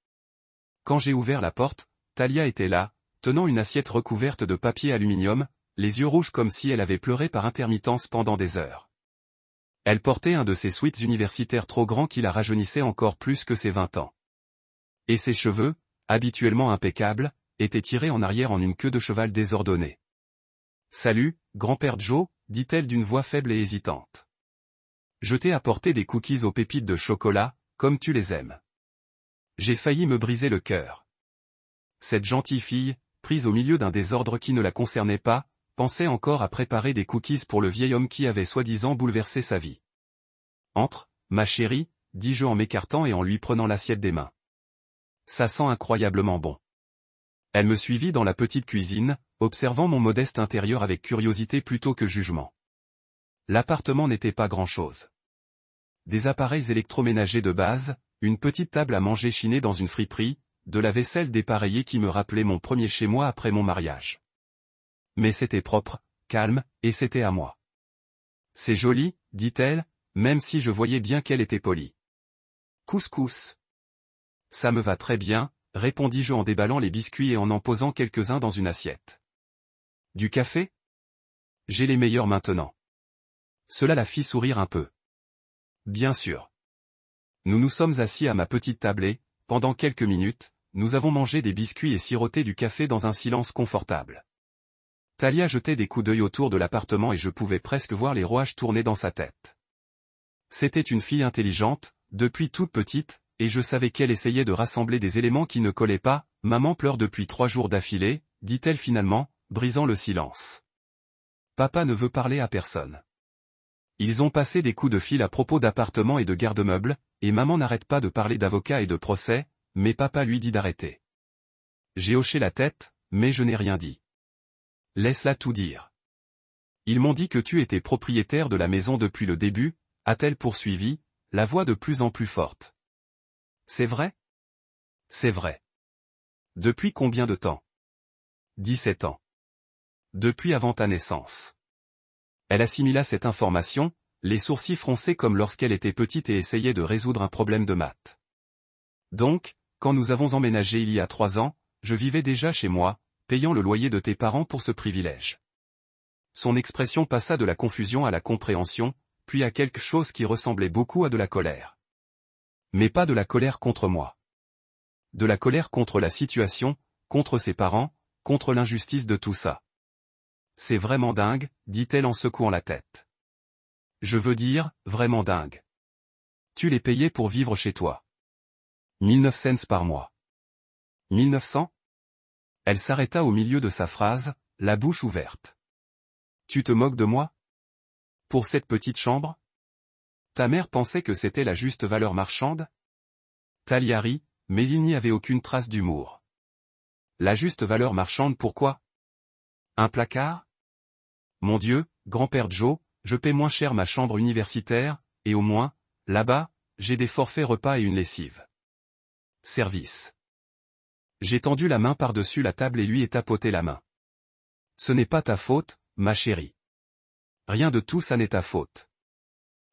Quand j'ai ouvert la porte, Talia était là, tenant une assiette recouverte de papier aluminium, les yeux rouges comme si elle avait pleuré par intermittence pendant des heures. Elle portait un de ces sweats universitaires trop grands qui la rajeunissaient encore plus que ses 20 ans. Et ses cheveux, habituellement impeccables, étaient tirés en arrière en une queue de cheval désordonnée. « Salut, grand-père Joe » dit-elle d'une voix faible et hésitante. « Je t'ai apporté des cookies aux pépites de chocolat, comme tu les aimes. » J'ai failli me briser le cœur. Cette gentille fille, prise au milieu d'un désordre qui ne la concernait pas, pensait encore à préparer des cookies pour le vieil homme qui avait soi-disant bouleversé sa vie. « Entre, ma chérie » dis-je en m'écartant et en lui prenant l'assiette des mains. Ça sent incroyablement bon. Elle me suivit dans la petite cuisine, observant mon modeste intérieur avec curiosité plutôt que jugement. L'appartement n'était pas grand-chose. Des appareils électroménagers de base, une petite table à manger chinée dans une friperie, de la vaisselle dépareillée qui me rappelait mon premier chez moi après mon mariage. Mais c'était propre, calme, et c'était à moi. C'est joli, dit-elle, même si je voyais bien qu'elle était polie. Couscous. Ça me va très bien, répondis-je en déballant les biscuits et en posant quelques-uns dans une assiette. Du café? J'ai les meilleurs maintenant. Cela la fit sourire un peu. Bien sûr. Nous nous sommes assis à ma petite table et, pendant quelques minutes, nous avons mangé des biscuits et siroté du café dans un silence confortable. Talia jetait des coups d'œil autour de l'appartement et je pouvais presque voir les rouages tourner dans sa tête. C'était une fille intelligente, depuis toute petite, et je savais qu'elle essayait de rassembler des éléments qui ne collaient pas. Maman pleure depuis 3 jours d'affilée, dit-elle finalement, brisant le silence. Papa ne veut parler à personne. Ils ont passé des coups de fil à propos d'appartements et de garde-meubles, et maman n'arrête pas de parler d'avocats et de procès, mais papa lui dit d'arrêter. J'ai hoché la tête, mais je n'ai rien dit. Laisse-la tout dire. Ils m'ont dit que tu étais propriétaire de la maison depuis le début, a-t-elle poursuivi, la voix de plus en plus forte. C'est vrai? C'est vrai. Depuis combien de temps? 17 ans. Depuis avant ta naissance. Elle assimila cette information, les sourcils froncés comme lorsqu'elle était petite et essayait de résoudre un problème de maths. Donc, quand nous avons emménagé il y a 3 ans, je vivais déjà chez moi, payant le loyer de tes parents pour ce privilège. Son expression passa de la confusion à la compréhension, puis à quelque chose qui ressemblait beaucoup à de la colère. Mais pas de la colère contre moi. De la colère contre la situation, contre ses parents, contre l'injustice de tout ça. C'est vraiment dingue, dit-elle en secouant la tête. Je veux dire, vraiment dingue. Tu les payais pour vivre chez toi. 19 cents par mois. 1900? Elle s'arrêta au milieu de sa phrase, la bouche ouverte. Tu te moques de moi? Pour cette petite chambre? Ta mère pensait que c'était la juste valeur marchande? Talia rit, mais il n'y avait aucune trace d'humour. La juste valeur marchande pourquoi? Un placard? Mon Dieu, grand-père Joe, je paie moins cher ma chambre universitaire, et au moins, là-bas, j'ai des forfaits repas et une lessive. Service. J'ai tendu la main par-dessus la table et lui ai tapoté la main. Ce n'est pas ta faute, ma chérie. Rien de tout ça n'est ta faute.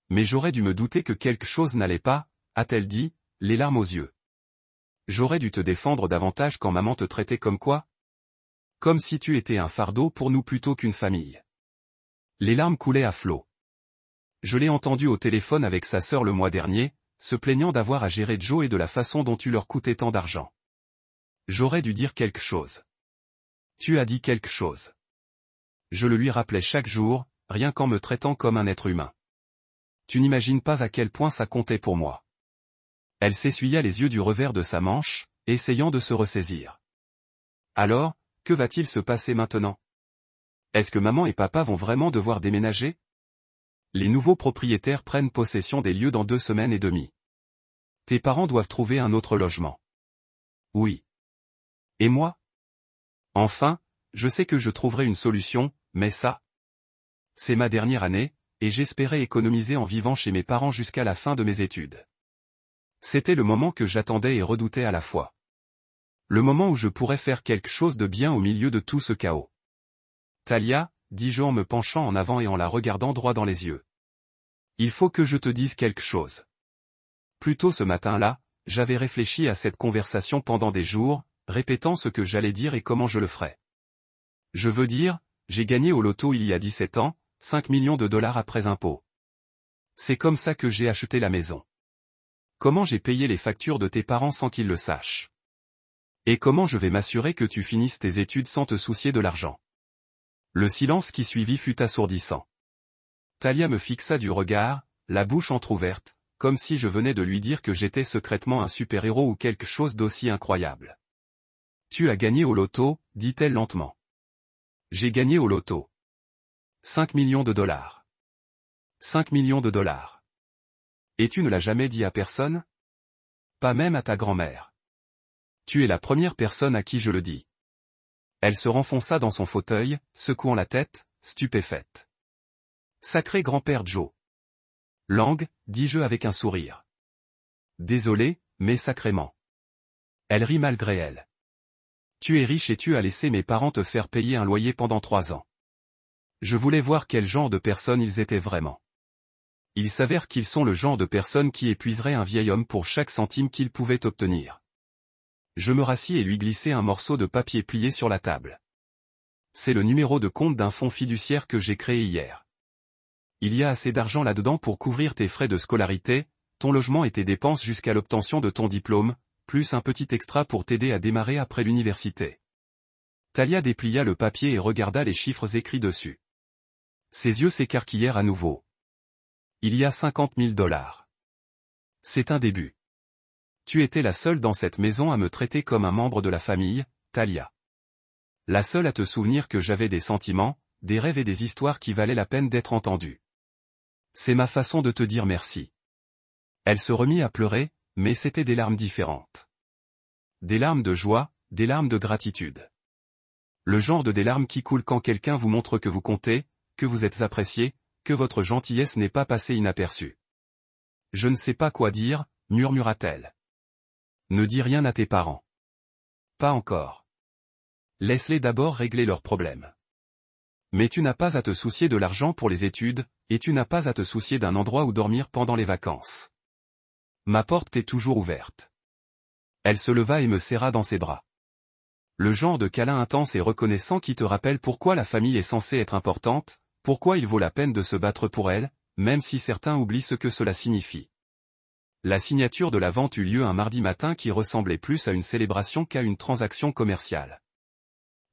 Mais j'aurais dû me douter que quelque chose n'allait pas, a-t-elle dit, les larmes aux yeux. J'aurais dû te défendre davantage quand maman te traitait comme quoi? Comme si tu étais un fardeau pour nous plutôt qu'une famille. Les larmes coulaient à flots. Je l'ai entendu au téléphone avec sa sœur le mois dernier, se plaignant d'avoir à gérer Joe et de la façon dont tu leur coûtais tant d'argent. J'aurais dû dire quelque chose. Tu as dit quelque chose. Je le lui rappelais chaque jour, rien qu'en me traitant comme un être humain. Tu n'imagines pas à quel point ça comptait pour moi. Elle s'essuya les yeux du revers de sa manche, essayant de se ressaisir. Alors, que va-t-il se passer maintenant? Est-ce que maman et papa vont vraiment devoir déménager? Les nouveaux propriétaires prennent possession des lieux dans 2 semaines et demie. Tes parents doivent trouver un autre logement. Oui. Et moi? Enfin, je sais que je trouverai une solution, mais ça, c'est ma dernière année, et j'espérais économiser en vivant chez mes parents jusqu'à la fin de mes études. C'était le moment que j'attendais et redoutais à la fois. Le moment où je pourrais faire quelque chose de bien au milieu de tout ce chaos. Talia, dis-je en me penchant en avant et en la regardant droit dans les yeux. Il faut que je te dise quelque chose. Plus tôt ce matin-là, j'avais réfléchi à cette conversation pendant des jours, répétant ce que j'allais dire et comment je le ferais. Je veux dire, j'ai gagné au loto il y a 17 ans, 5 millions de dollars après impôts. C'est comme ça que j'ai acheté la maison. Comment j'ai payé les factures de tes parents sans qu'ils le sachent? Et comment je vais m'assurer que tu finisses tes études sans te soucier de l'argent? Le silence qui suivit fut assourdissant. Talia me fixa du regard, la bouche entr'ouverte, comme si je venais de lui dire que j'étais secrètement un super-héros ou quelque chose d'aussi incroyable. Tu as gagné au loto, dit-elle lentement. J'ai gagné au loto. 5 millions de dollars. 5 millions de dollars. Et tu ne l'as jamais dit à personne? Pas même à ta grand-mère. Tu es la première personne à qui je le dis. Elle se renfonça dans son fauteuil, secouant la tête, stupéfaite. Sacré grand-père Joe. Lang, dis-je avec un sourire. Désolé, mais sacrément. Elle rit malgré elle. Tu es riche et tu as laissé mes parents te faire payer un loyer pendant 3 ans. Je voulais voir quel genre de personnes ils étaient vraiment. Il s'avère qu'ils sont le genre de personnes qui épuiseraient un vieil homme pour chaque centime qu'il pouvait obtenir. Je me rassis et lui glissai un morceau de papier plié sur la table. C'est le numéro de compte d'un fonds fiduciaire que j'ai créé hier. Il y a assez d'argent là-dedans pour couvrir tes frais de scolarité, ton logement et tes dépenses jusqu'à l'obtention de ton diplôme, plus un petit extra pour t'aider à démarrer après l'université. Talia déplia le papier et regarda les chiffres écrits dessus. Ses yeux s'écarquillèrent à nouveau. Il y a 50 000 $. C'est un début. Tu étais la seule dans cette maison à me traiter comme un membre de la famille, Talia. La seule à te souvenir que j'avais des sentiments, des rêves et des histoires qui valaient la peine d'être entendues. C'est ma façon de te dire merci. Elle se remit à pleurer, mais c'était des larmes différentes. Des larmes de joie, des larmes de gratitude. Le genre de des larmes qui coulent quand quelqu'un vous montre que vous comptez, que vous êtes apprécié, que votre gentillesse n'est pas passée inaperçue. Je ne sais pas quoi dire, murmura-t-elle. Ne dis rien à tes parents. Pas encore. Laisse-les d'abord régler leurs problèmes. Mais tu n'as pas à te soucier de l'argent pour les études, et tu n'as pas à te soucier d'un endroit où dormir pendant les vacances. Ma porte est toujours ouverte. Elle se leva et me serra dans ses bras. Le genre de câlin intense et reconnaissant qui te rappelle pourquoi la famille est censée être importante, pourquoi il vaut la peine de se battre pour elle, même si certains oublient ce que cela signifie. La signature de la vente eut lieu un mardi matin qui ressemblait plus à une célébration qu'à une transaction commerciale.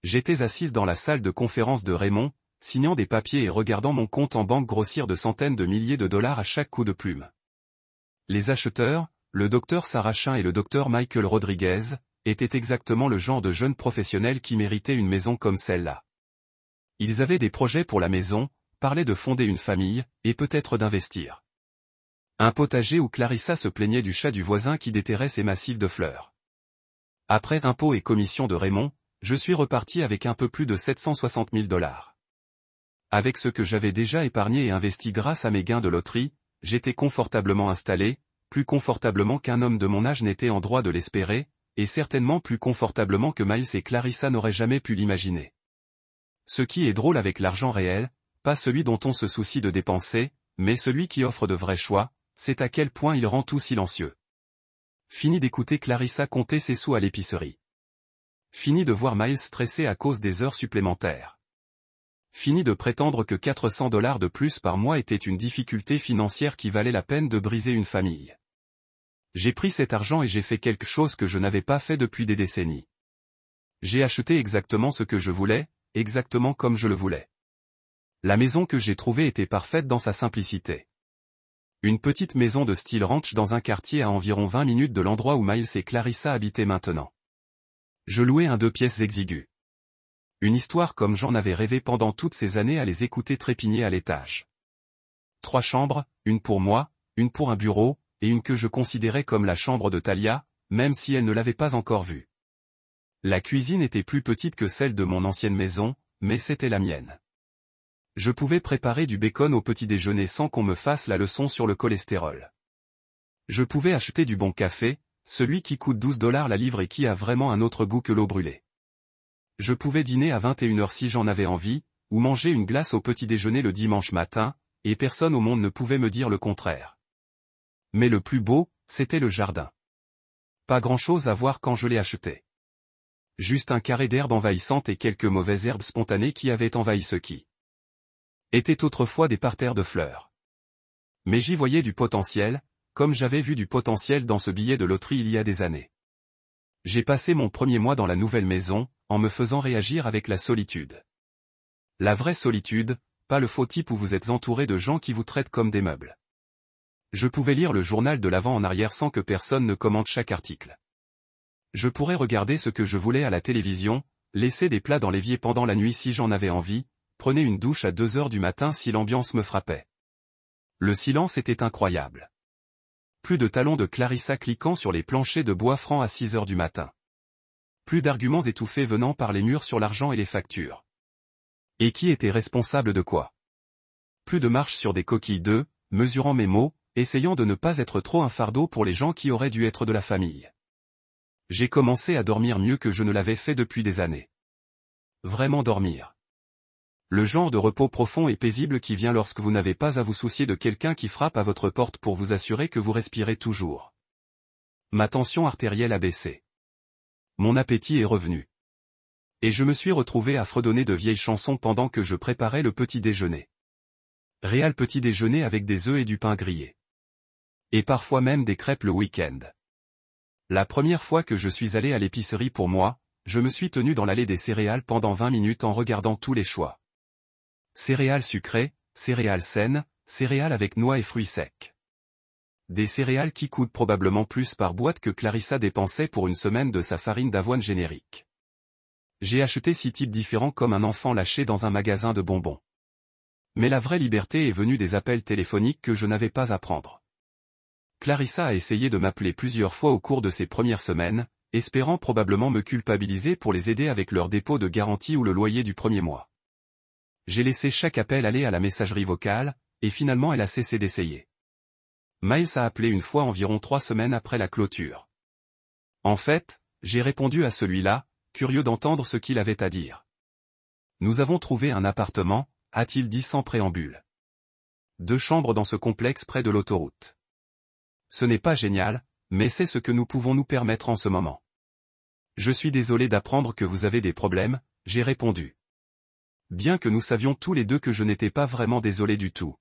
J'étais assise dans la salle de conférence de Raymond, signant des papiers et regardant mon compte en banque grossir de centaines de milliers de dollars à chaque coup de plume. Les acheteurs, le docteur Sarachin et le docteur Michael Rodriguez, étaient exactement le genre de jeunes professionnels qui méritaient une maison comme celle-là. Ils avaient des projets pour la maison, parlaient de fonder une famille, et peut-être d'investir. Un potager où Clarissa se plaignait du chat du voisin qui déterrait ses massifs de fleurs. Après impôts et commissions de Raymond, je suis reparti avec un peu plus de 760 000 $. Avec ce que j'avais déjà épargné et investi grâce à mes gains de loterie, j'étais confortablement installé, plus confortablement qu'un homme de mon âge n'était en droit de l'espérer, et certainement plus confortablement que Miles et Clarissa n'auraient jamais pu l'imaginer. Ce qui est drôle avec l'argent réel, pas celui dont on se soucie de dépenser, mais celui qui offre de vrais choix, c'est à quel point il rend tout silencieux. Fini d'écouter Clarissa compter ses sous à l'épicerie. Fini de voir Miles stressé à cause des heures supplémentaires. Fini de prétendre que 400 $ de plus par mois était une difficulté financière qui valait la peine de briser une famille. J'ai pris cet argent et j'ai fait quelque chose que je n'avais pas fait depuis des décennies. J'ai acheté exactement ce que je voulais, exactement comme je le voulais. La maison que j'ai trouvée était parfaite dans sa simplicité. Une petite maison de style ranch dans un quartier à environ 20 minutes de l'endroit où Miles et Clarissa habitaient maintenant. Je louais un 2 pièces exigu. Une histoire comme j'en avais rêvé pendant toutes ces années à les écouter trépigner à l'étage. 3 chambres, une pour moi, une pour un bureau, et une que je considérais comme la chambre de Talia, même si elle ne l'avait pas encore vue. La cuisine était plus petite que celle de mon ancienne maison, mais c'était la mienne. Je pouvais préparer du bacon au petit déjeuner sans qu'on me fasse la leçon sur le cholestérol. Je pouvais acheter du bon café, celui qui coûte 12 $ la livre et qui a vraiment un autre goût que l'eau brûlée. Je pouvais dîner à 21 h si j'en avais envie, ou manger une glace au petit déjeuner le dimanche matin, et personne au monde ne pouvait me dire le contraire. Mais le plus beau, c'était le jardin. Pas grand-chose à voir quand je l'ai acheté. Juste un carré d'herbe envahissante et quelques mauvaises herbes spontanées qui avaient envahi ce qui étaient autrefois des parterres de fleurs. Mais j'y voyais du potentiel, comme j'avais vu du potentiel dans ce billet de loterie il y a des années. J'ai passé mon premier mois dans la nouvelle maison, en me faisant réagir avec la solitude. La vraie solitude, pas le faux type où vous êtes entouré de gens qui vous traitent comme des meubles. Je pouvais lire le journal de l'avant en arrière sans que personne ne commente chaque article. Je pourrais regarder ce que je voulais à la télévision, laisser des plats dans l'évier pendant la nuit si j'en avais envie, prenez une douche à 2 h du matin si l'ambiance me frappait. Le silence était incroyable. Plus de talons de Clarissa cliquant sur les planchers de bois francs à 6 h du matin. Plus d'arguments étouffés venant par les murs sur l'argent et les factures. Et qui était responsable de quoi? Plus de marche sur des coquilles d'œufs, mesurant mes mots, essayant de ne pas être trop un fardeau pour les gens qui auraient dû être de la famille. J'ai commencé à dormir mieux que je ne l'avais fait depuis des années. Vraiment dormir. Le genre de repos profond et paisible qui vient lorsque vous n'avez pas à vous soucier de quelqu'un qui frappe à votre porte pour vous assurer que vous respirez toujours. Ma tension artérielle a baissé. Mon appétit est revenu. Et je me suis retrouvé à fredonner de vieilles chansons pendant que je préparais le petit déjeuner. Réel petit déjeuner avec des œufs et du pain grillé. Et parfois même des crêpes le week-end. La première fois que je suis allé à l'épicerie pour moi, je me suis tenu dans l'allée des céréales pendant 20 minutes en regardant tous les choix. Céréales sucrées, céréales saines, céréales avec noix et fruits secs. Des céréales qui coûtent probablement plus par boîte que Clarissa dépensait pour une semaine de sa farine d'avoine générique. J'ai acheté 6 types différents comme un enfant lâché dans un magasin de bonbons. Mais la vraie liberté est venue des appels téléphoniques que je n'avais pas à prendre. Clarissa a essayé de m'appeler plusieurs fois au cours de ces premières semaines, espérant probablement me culpabiliser pour les aider avec leur dépôt de garantie ou le loyer du premier mois. J'ai laissé chaque appel aller à la messagerie vocale, et finalement elle a cessé d'essayer. Miles a appelé une fois environ 3 semaines après la clôture. En fait, j'ai répondu à celui-là, curieux d'entendre ce qu'il avait à dire. Nous avons trouvé un appartement, a-t-il dit sans préambule. 2 chambres dans ce complexe près de l'autoroute. Ce n'est pas génial, mais c'est ce que nous pouvons nous permettre en ce moment. Je suis désolé d'apprendre que vous avez des problèmes, j'ai répondu. Bien que nous savions tous les deux que je n'étais pas vraiment désolé du tout.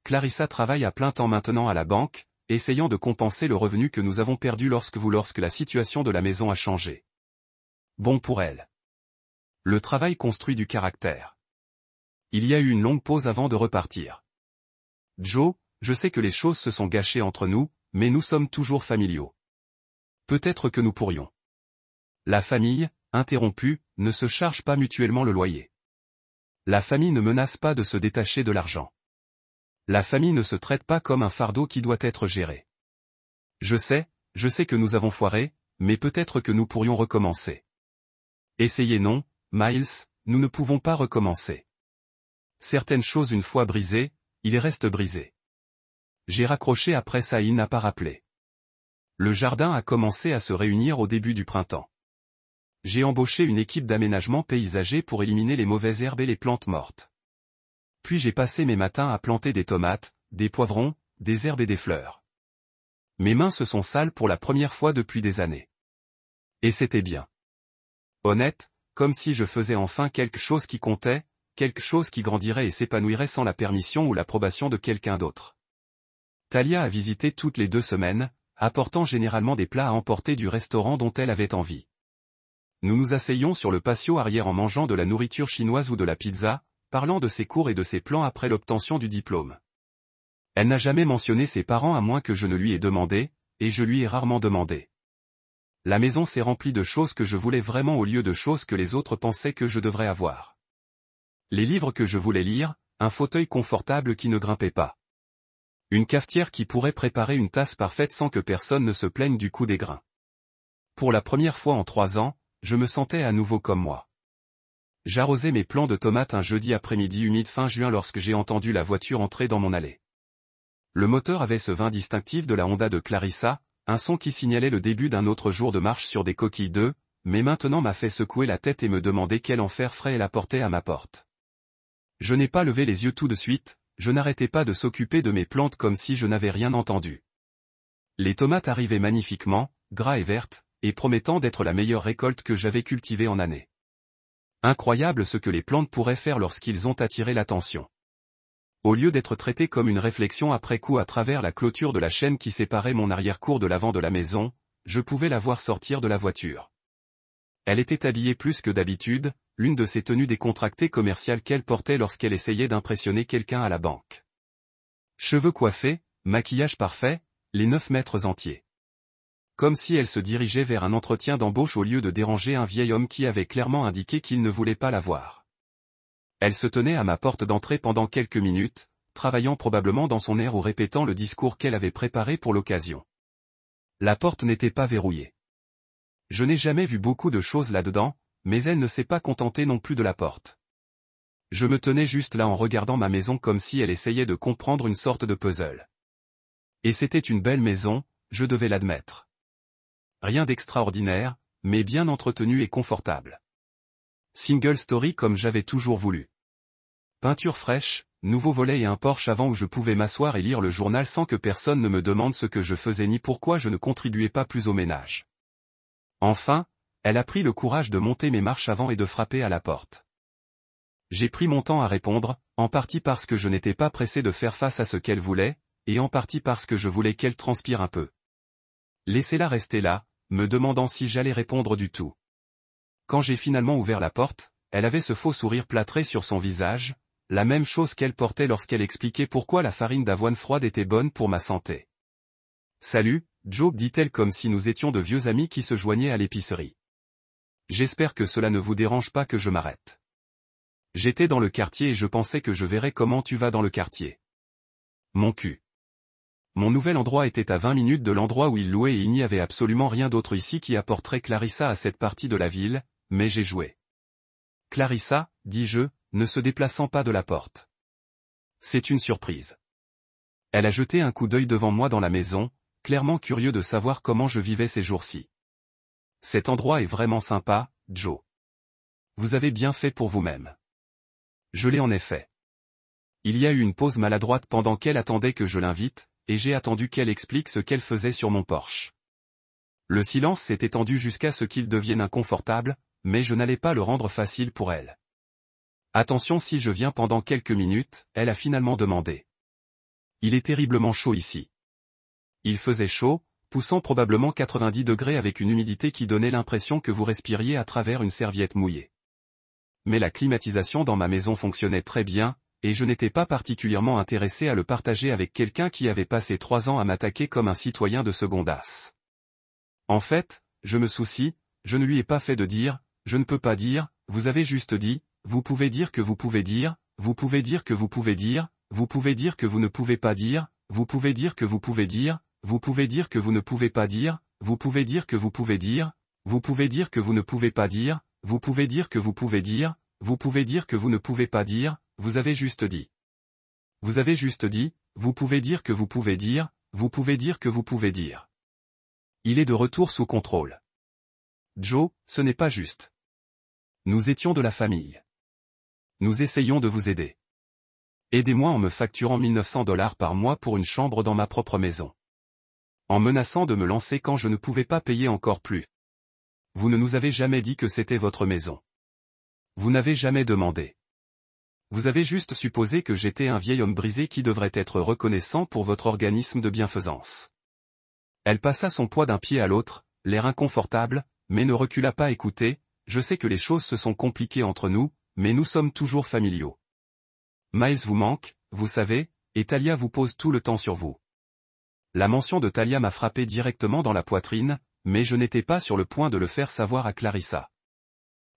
Clarissa travaille à plein temps maintenant à la banque, essayant de compenser le revenu que nous avons perdu lorsque la situation de la maison a changé. Bon pour elle. Le travail construit du caractère. Il y a eu une longue pause avant de repartir. Joe, je sais que les choses se sont gâchées entre nous, mais nous sommes toujours familiaux. Peut-être que nous pourrions. La famille, interrompue, ne se charge pas mutuellement le loyer. La famille ne menace pas de se détacher de l'argent. La famille ne se traite pas comme un fardeau qui doit être géré. Je sais que nous avons foiré, mais peut-être que nous pourrions recommencer. Essayez non, Miles, nous ne pouvons pas recommencer. Certaines choses une fois brisées, ils restent brisés. J'ai raccroché après ça il n'a pas rappelé. Le jardin a commencé à se réunir au début du printemps. J'ai embauché une équipe d'aménagement paysager pour éliminer les mauvaises herbes et les plantes mortes. Puis j'ai passé mes matins à planter des tomates, des poivrons, des herbes et des fleurs. Mes mains se sont sales pour la première fois depuis des années. Et c'était bien. Honnête, comme si je faisais enfin quelque chose qui comptait, quelque chose qui grandirait et s'épanouirait sans la permission ou l'approbation de quelqu'un d'autre. Talia a visité toutes les 2 semaines, apportant généralement des plats à emporter du restaurant dont elle avait envie. Nous nous asseyions sur le patio arrière en mangeant de la nourriture chinoise ou de la pizza, parlant de ses cours et de ses plans après l'obtention du diplôme. Elle n'a jamais mentionné ses parents à moins que je ne lui ai demandé, et je lui ai rarement demandé. La maison s'est remplie de choses que je voulais vraiment au lieu de choses que les autres pensaient que je devrais avoir. Les livres que je voulais lire, un fauteuil confortable qui ne grimpait pas. Une cafetière qui pourrait préparer une tasse parfaite sans que personne ne se plaigne du coup des grains. Pour la première fois en 3 ans, je me sentais à nouveau comme moi. J'arrosais mes plants de tomates un jeudi après-midi humide fin juin lorsque j'ai entendu la voiture entrer dans mon allée. Le moteur avait ce vin distinctif de la Honda de Clarissa, un son qui signalait le début d'un autre jour de marche sur des coquilles d'œufs, mais maintenant m'a fait secouer la tête et me demander quel enfer frais elle apportait à ma porte. Je n'ai pas levé les yeux tout de suite, je n'arrêtais pas de s'occuper de mes plantes comme si je n'avais rien entendu. Les tomates arrivaient magnifiquement, gras et vertes, et promettant d'être la meilleure récolte que j'avais cultivée en année. Incroyable ce que les plantes pourraient faire lorsqu'ils ont attiré l'attention. Au lieu d'être traitées comme une réflexion après coup à travers la clôture de la chaîne qui séparait mon arrière-cour de l'avant de la maison, je pouvais la voir sortir de la voiture. Elle était habillée plus que d'habitude, l'une de ces tenues décontractées commerciales qu'elle portait lorsqu'elle essayait d'impressionner quelqu'un à la banque. Cheveux coiffés, maquillage parfait, les 9 mètres entiers. Comme si elle se dirigeait vers un entretien d'embauche au lieu de déranger un vieil homme qui avait clairement indiqué qu'il ne voulait pas la voir. Elle se tenait à ma porte d'entrée pendant quelques minutes, travaillant probablement dans son air ou répétant le discours qu'elle avait préparé pour l'occasion. La porte n'était pas verrouillée. Je n'ai jamais vu beaucoup de choses là-dedans, mais elle ne s'est pas contentée non plus de la porte. Je me tenais juste là en regardant ma maison comme si elle essayait de comprendre une sorte de puzzle. Et c'était une belle maison, je devais l'admettre. Rien d'extraordinaire, mais bien entretenu et confortable. Single story comme j'avais toujours voulu. Peinture fraîche, nouveau volet et un Porsche avant où je pouvais m'asseoir et lire le journal sans que personne ne me demande ce que je faisais ni pourquoi je ne contribuais pas plus au ménage. Enfin, elle a pris le courage de monter mes marches avant et de frapper à la porte. J'ai pris mon temps à répondre, en partie parce que je n'étais pas pressé de faire face à ce qu'elle voulait, et en partie parce que je voulais qu'elle transpire un peu. Laissez-la rester là, me demandant si j'allais répondre du tout. Quand j'ai finalement ouvert la porte, elle avait ce faux sourire plâtré sur son visage, la même chose qu'elle portait lorsqu'elle expliquait pourquoi la farine d'avoine froide était bonne pour ma santé. « Salut, Joe » dit-elle comme si nous étions de vieux amis qui se joignaient à l'épicerie. « J'espère que cela ne vous dérange pas que je m'arrête. J'étais dans le quartier et je pensais que je verrais comment tu vas dans le quartier. » Mon cul. Mon nouvel endroit était à 20 minutes de l'endroit où il louait et il n'y avait absolument rien d'autre ici qui apporterait Clarissa à cette partie de la ville, mais j'ai joué. « Clarissa » dis-je, ne se déplaçant pas de la porte. « C'est une surprise. » Elle a jeté un coup d'œil devant moi dans la maison, clairement curieux de savoir comment je vivais ces jours-ci. « Cet endroit est vraiment sympa, Joe. Vous avez bien fait pour vous-même. » Je l'ai en effet. Il y a eu une pause maladroite pendant qu'elle attendait que je l'invite, et j'ai attendu qu'elle explique ce qu'elle faisait sur mon Porsche. Le silence s'est étendu jusqu'à ce qu'il devienne inconfortable, mais je n'allais pas le rendre facile pour elle. « Attention si je viens pendant quelques minutes », elle a finalement demandé. « Il est terriblement chaud ici. » Il faisait chaud, poussant probablement 90 degrés avec une humidité qui donnait l'impression que vous respiriez à travers une serviette mouillée. Mais la climatisation dans ma maison fonctionnait très bien, et je n'étais pas particulièrement intéressé à le partager avec quelqu'un qui avait passé 3 ans à m'attaquer comme un citoyen de seconde as. En fait, je me soucie, je ne lui ai pas fait de dire, je ne peux pas dire, vous avez juste dit, vous pouvez dire que vous pouvez dire, vous pouvez dire que vous pouvez dire, vous pouvez dire que vous ne pouvez pas dire, vous pouvez dire que vous pouvez dire, vous pouvez dire que vous ne pouvez pas dire, vous pouvez dire que vous pouvez dire, vous pouvez dire que vous ne pouvez pas dire, vous pouvez dire que vous pouvez dire, vous pouvez dire que vous ne pouvez pas dire, vous avez juste dit. Vous avez juste dit, vous pouvez dire que vous pouvez dire, vous pouvez dire que vous pouvez dire. Il est de retour sous contrôle. Joe, ce n'est pas juste. Nous étions de la famille. Nous essayons de vous aider. Aidez-moi en me facturant $1900 par mois pour une chambre dans ma propre maison. En menaçant de me lancer quand je ne pouvais pas payer encore plus. Vous ne nous avez jamais dit que c'était votre maison. Vous n'avez jamais demandé. Vous avez juste supposé que j'étais un vieil homme brisé qui devrait être reconnaissant pour votre organisme de bienfaisance. Elle passa son poids d'un pied à l'autre, l'air inconfortable, mais ne recula pas. Écoutez, je sais que les choses se sont compliquées entre nous, mais nous sommes toujours familiaux. Miles vous manque, vous savez, et Talia vous pose tout le temps sur vous. La mention de Talia m'a frappé directement dans la poitrine, mais je n'étais pas sur le point de le faire savoir à Clarissa.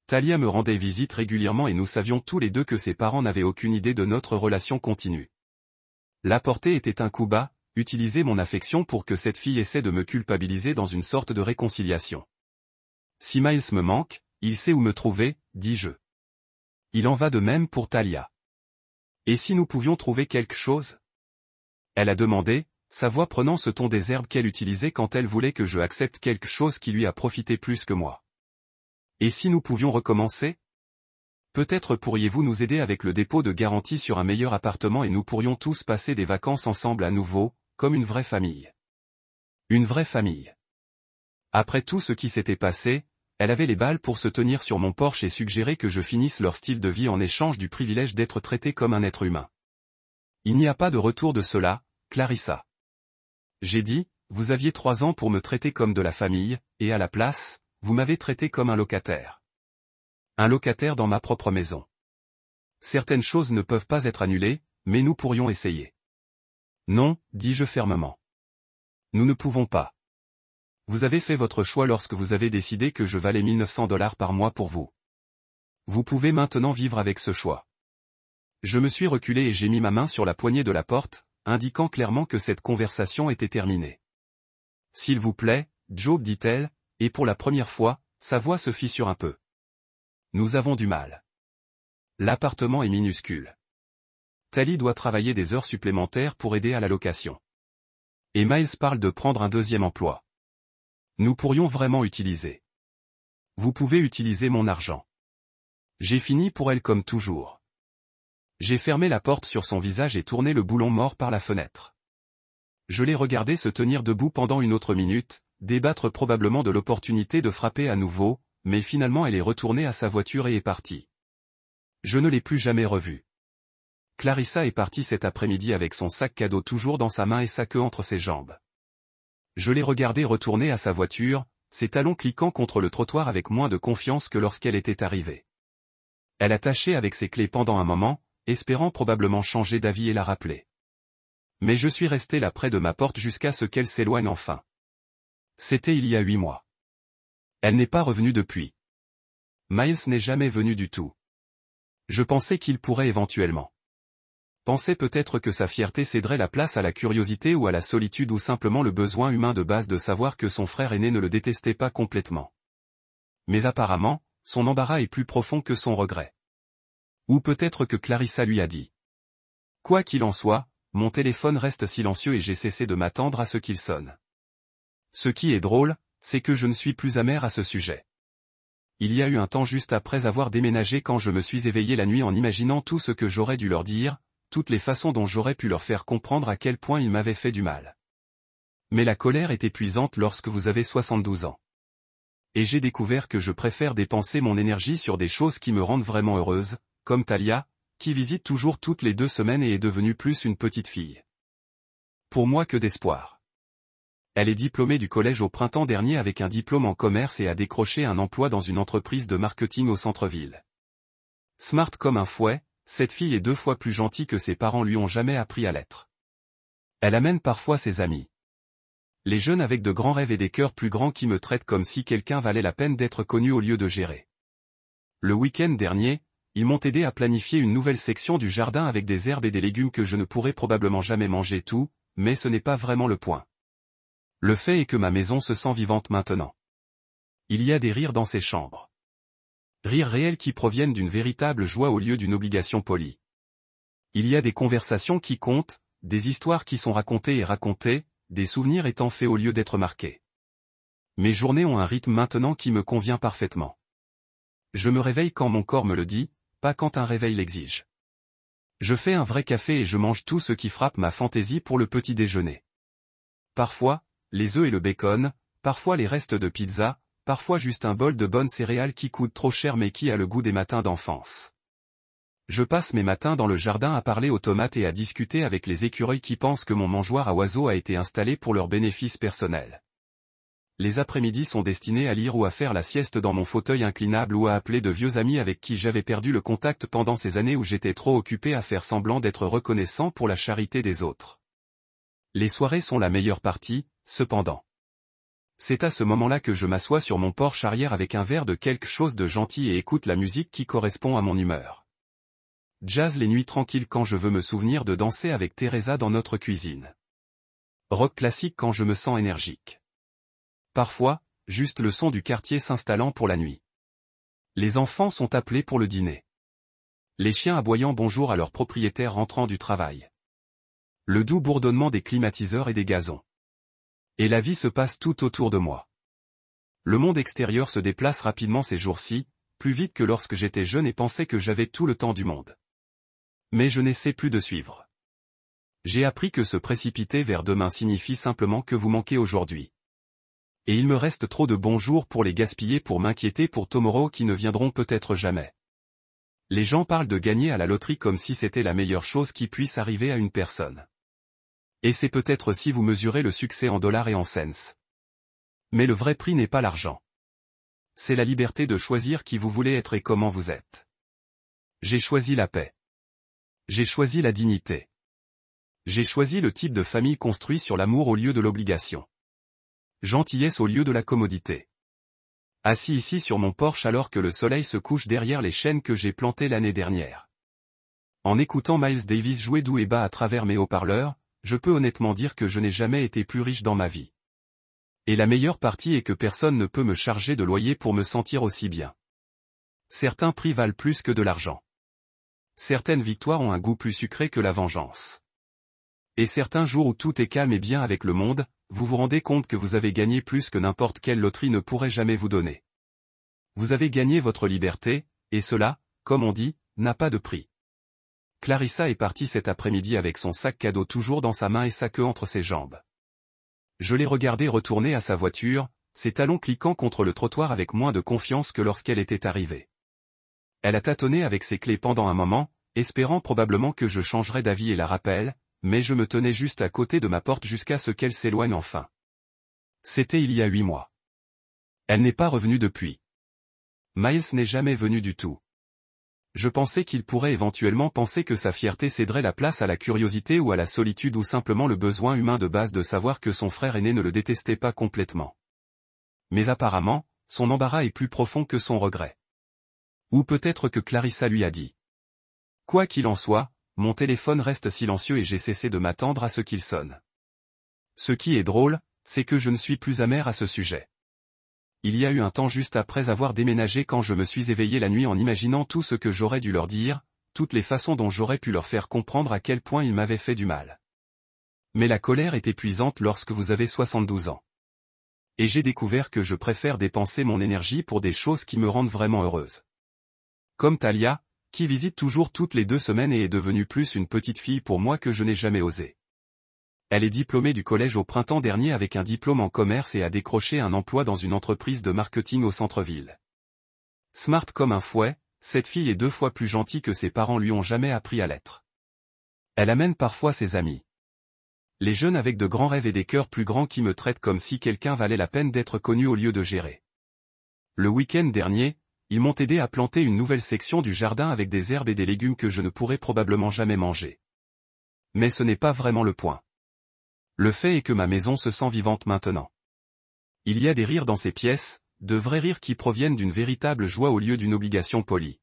Talia me rendait visite régulièrement et nous savions tous les deux que ses parents n'avaient aucune idée de notre relation continue. La portée était un coup bas, utiliser mon affection pour que cette fille essaie de me culpabiliser dans une sorte de réconciliation. Si Miles me manque, il sait où me trouver, dis-je. Il en va de même pour Talia. Et si nous pouvions trouver quelque chose ? Elle a demandé, sa voix prenant ce ton des herbes qu'elle utilisait quand elle voulait que je accepte quelque chose qui lui a profité plus que moi. Et si nous pouvions recommencer ? Peut-être pourriez-vous nous aider avec le dépôt de garantie sur un meilleur appartement et nous pourrions tous passer des vacances ensemble à nouveau, comme une vraie famille. Une vraie famille. Après tout ce qui s'était passé, elle avait les balles pour se tenir sur mon Porsche et suggérer que je finisse leur style de vie en échange du privilège d'être traité comme un être humain. Il n'y a pas de retour de cela, Clarissa. J'ai dit, vous aviez 3 ans pour me traiter comme de la famille, et à la place, vous m'avez traité comme un locataire. Un locataire dans ma propre maison. Certaines choses ne peuvent pas être annulées, mais nous pourrions essayer. Non, dis-je fermement. Nous ne pouvons pas. Vous avez fait votre choix lorsque vous avez décidé que je valais $1900 par mois pour vous. Vous pouvez maintenant vivre avec ce choix. Je me suis reculé et j'ai mis ma main sur la poignée de la porte, indiquant clairement que cette conversation était terminée. S'il vous plaît, Joe, dit-elle, et pour la première fois, sa voix se fissure un peu. Nous avons du mal. L'appartement est minuscule. Tally doit travailler des heures supplémentaires pour aider à la location. Et Miles parle de prendre un deuxième emploi. Nous pourrions vraiment utiliser. Vous pouvez utiliser mon argent. J'ai fini pour elle comme toujours. J'ai fermé la porte sur son visage et tourné le boulon mort par la fenêtre. Je l'ai regardé se tenir debout pendant une autre minute, débattre probablement de l'opportunité de frapper à nouveau, mais finalement elle est retournée à sa voiture et est partie. Je ne l'ai plus jamais revue. Clarissa est partie cet après-midi avec son sac cadeau toujours dans sa main et sa queue entre ses jambes. Je l'ai regardée retourner à sa voiture, ses talons cliquant contre le trottoir avec moins de confiance que lorsqu'elle était arrivée. Elle a tâché avec ses clés pendant un moment, espérant probablement changer d'avis et la rappeler. Mais je suis resté là près de ma porte jusqu'à ce qu'elle s'éloigne enfin. C'était il y a 8 mois. Elle n'est pas revenue depuis. Miles n'est jamais venu du tout. Je pensais qu'il pourrait éventuellement. Pensais peut-être que sa fierté céderait la place à la curiosité ou à la solitude ou simplement le besoin humain de base de savoir que son frère aîné ne le détestait pas complètement. Mais apparemment, son embarras est plus profond que son regret. Ou peut-être que Clarissa lui a dit. Quoi qu'il en soit, mon téléphone reste silencieux et j'ai cessé de m'attendre à ce qu'il sonne. Ce qui est drôle, c'est que je ne suis plus amer à ce sujet. Il y a eu un temps juste après avoir déménagé quand je me suis éveillé la nuit en imaginant tout ce que j'aurais dû leur dire, toutes les façons dont j'aurais pu leur faire comprendre à quel point ils m'avaient fait du mal. Mais la colère est épuisante lorsque vous avez 72 ans. Et j'ai découvert que je préfère dépenser mon énergie sur des choses qui me rendent vraiment heureuse, comme Talia, qui visite toujours toutes les 2 semaines et est devenue plus une petite fille. Pour moi que d'espoir. Elle est diplômée du collège au printemps dernier avec un diplôme en commerce et a décroché un emploi dans une entreprise de marketing au centre-ville. Smart comme un fouet, cette fille est 2 fois plus gentille que ses parents lui ont jamais appris à l'être. Elle amène parfois ses amis. Les jeunes avec de grands rêves et des cœurs plus grands qui me traitent comme si quelqu'un valait la peine d'être connu au lieu de gérer. Le week-end dernier, ils m'ont aidé à planifier une nouvelle section du jardin avec des herbes et des légumes que je ne pourrai probablement jamais manger tout, mais ce n'est pas vraiment le point. Le fait est que ma maison se sent vivante maintenant. Il y a des rires dans ces chambres. Rires réels qui proviennent d'une véritable joie au lieu d'une obligation polie. Il y a des conversations qui comptent, des histoires qui sont racontées et racontées, des souvenirs étant faits au lieu d'être marqués. Mes journées ont un rythme maintenant qui me convient parfaitement. Je me réveille quand mon corps me le dit, pas quand un réveil l'exige. Je fais un vrai café et je mange tout ce qui frappe ma fantaisie pour le petit déjeuner. Parfois, les œufs et le bacon, parfois les restes de pizza, parfois juste un bol de bonnes céréales qui coûtent trop cher mais qui a le goût des matins d'enfance. Je passe mes matins dans le jardin à parler aux tomates et à discuter avec les écureuils qui pensent que mon mangeoire à oiseaux a été installé pour leur bénéfice personnel. Les après-midi sont destinés à lire ou à faire la sieste dans mon fauteuil inclinable ou à appeler de vieux amis avec qui j'avais perdu le contact pendant ces années où j'étais trop occupé à faire semblant d'être reconnaissant pour la charité des autres. Les soirées sont la meilleure partie, cependant. C'est à ce moment-là que je m'assois sur mon porche arrière avec un verre de quelque chose de gentil et écoute la musique qui correspond à mon humeur. Jazz les nuits tranquilles quand je veux me souvenir de danser avec Teresa dans notre cuisine. Rock classique quand je me sens énergique. Parfois, juste le son du quartier s'installant pour la nuit. Les enfants sont appelés pour le dîner. Les chiens aboyant bonjour à leur propriétaire rentrant du travail. Le doux bourdonnement des climatiseurs et des gazons. Et la vie se passe tout autour de moi. Le monde extérieur se déplace rapidement ces jours-ci, plus vite que lorsque j'étais jeune et pensais que j'avais tout le temps du monde. Mais je n'essaie plus de suivre. J'ai appris que se précipiter vers demain signifie simplement que vous manquez aujourd'hui. Et il me reste trop de bons jours pour les gaspiller pour m'inquiéter pour tomorrow qui ne viendront peut-être jamais. Les gens parlent de gagner à la loterie comme si c'était la meilleure chose qui puisse arriver à une personne. Et c'est peut-être si vous mesurez le succès en dollars et en cents. Mais le vrai prix n'est pas l'argent. C'est la liberté de choisir qui vous voulez être et comment vous êtes. J'ai choisi la paix. J'ai choisi la dignité. J'ai choisi le type de famille construit sur l'amour au lieu de l'obligation. Gentillesse au lieu de la commodité. Assis ici sur mon porche alors que le soleil se couche derrière les chênes que j'ai plantés l'année dernière. En écoutant Miles Davis jouer doux et bas à travers mes haut-parleurs, je peux honnêtement dire que je n'ai jamais été plus riche dans ma vie. Et la meilleure partie est que personne ne peut me charger de loyer pour me sentir aussi bien. Certains prix valent plus que de l'argent. Certaines victoires ont un goût plus sucré que la vengeance. Et certains jours où tout est calme et bien avec le monde, vous vous rendez compte que vous avez gagné plus que n'importe quelle loterie ne pourrait jamais vous donner. Vous avez gagné votre liberté, et cela, comme on dit, n'a pas de prix. Clarissa est partie cet après-midi avec son sac cadeau toujours dans sa main et sa queue entre ses jambes. Je l'ai regardée retourner à sa voiture, ses talons cliquant contre le trottoir avec moins de confiance que lorsqu'elle était arrivée. Elle a tâtonné avec ses clés pendant un moment, espérant probablement que je changerais d'avis et la rappel, mais je me tenais juste à côté de ma porte jusqu'à ce qu'elle s'éloigne enfin. C'était il y a 8 mois. Elle n'est pas revenue depuis. Miles n'est jamais venu du tout. Je pensais qu'il pourrait éventuellement penser que sa fierté céderait la place à la curiosité ou à la solitude ou simplement le besoin humain de base de savoir que son frère aîné ne le détestait pas complètement. Mais apparemment, son embarras est plus profond que son regret. Ou peut-être que Clarissa lui a dit. Quoi qu'il en soit, mon téléphone reste silencieux et j'ai cessé de m'attendre à ce qu'il sonne. Ce qui est drôle, c'est que je ne suis plus amer à ce sujet. Il y a eu un temps juste après avoir déménagé quand je me suis éveillé la nuit en imaginant tout ce que j'aurais dû leur dire, toutes les façons dont j'aurais pu leur faire comprendre à quel point ils m'avaient fait du mal. Mais la colère est épuisante lorsque vous avez 72 ans. Et j'ai découvert que je préfère dépenser mon énergie pour des choses qui me rendent vraiment heureuse. Comme Talia, qui visite toujours toutes les 2 semaines et est devenue plus une petite fille pour moi que je n'ai jamais osé. Elle est diplômée du collège au printemps dernier avec un diplôme en commerce et a décroché un emploi dans une entreprise de marketing au centre-ville. Smart comme un fouet, cette fille est 2 fois plus gentille que ses parents lui ont jamais appris à l'être. Elle amène parfois ses amis. Les jeunes avec de grands rêves et des cœurs plus grands qui me traitent comme si quelqu'un valait la peine d'être connu au lieu de gérer. Le week-end dernier, ils m'ont aidé à planter une nouvelle section du jardin avec des herbes et des légumes que je ne pourrai probablement jamais manger. Mais ce n'est pas vraiment le point. Le fait est que ma maison se sent vivante maintenant. Il y a des rires dans ces pièces, de vrais rires qui proviennent d'une véritable joie au lieu d'une obligation polie.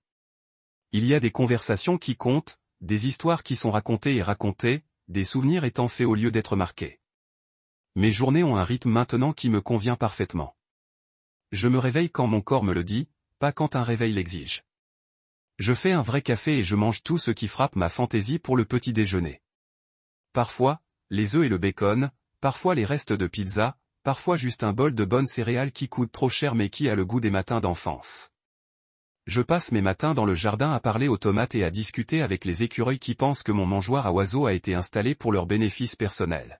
Il y a des conversations qui comptent, des histoires qui sont racontées et racontées, des souvenirs étant faits au lieu d'être marqués. Mes journées ont un rythme maintenant qui me convient parfaitement. Je me réveille quand mon corps me le dit, pas quand un réveil l'exige. Je fais un vrai café et je mange tout ce qui frappe ma fantaisie pour le petit déjeuner. Parfois, les œufs et le bacon, parfois les restes de pizza, parfois juste un bol de bonnes céréales qui coûtent trop cher mais qui a le goût des matins d'enfance. Je passe mes matins dans le jardin à parler aux tomates et à discuter avec les écureuils qui pensent que mon mangeoire à oiseaux a été installé pour leur bénéfice personnel.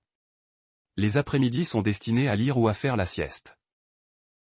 Les après-midi sont destinés à lire ou à faire la sieste.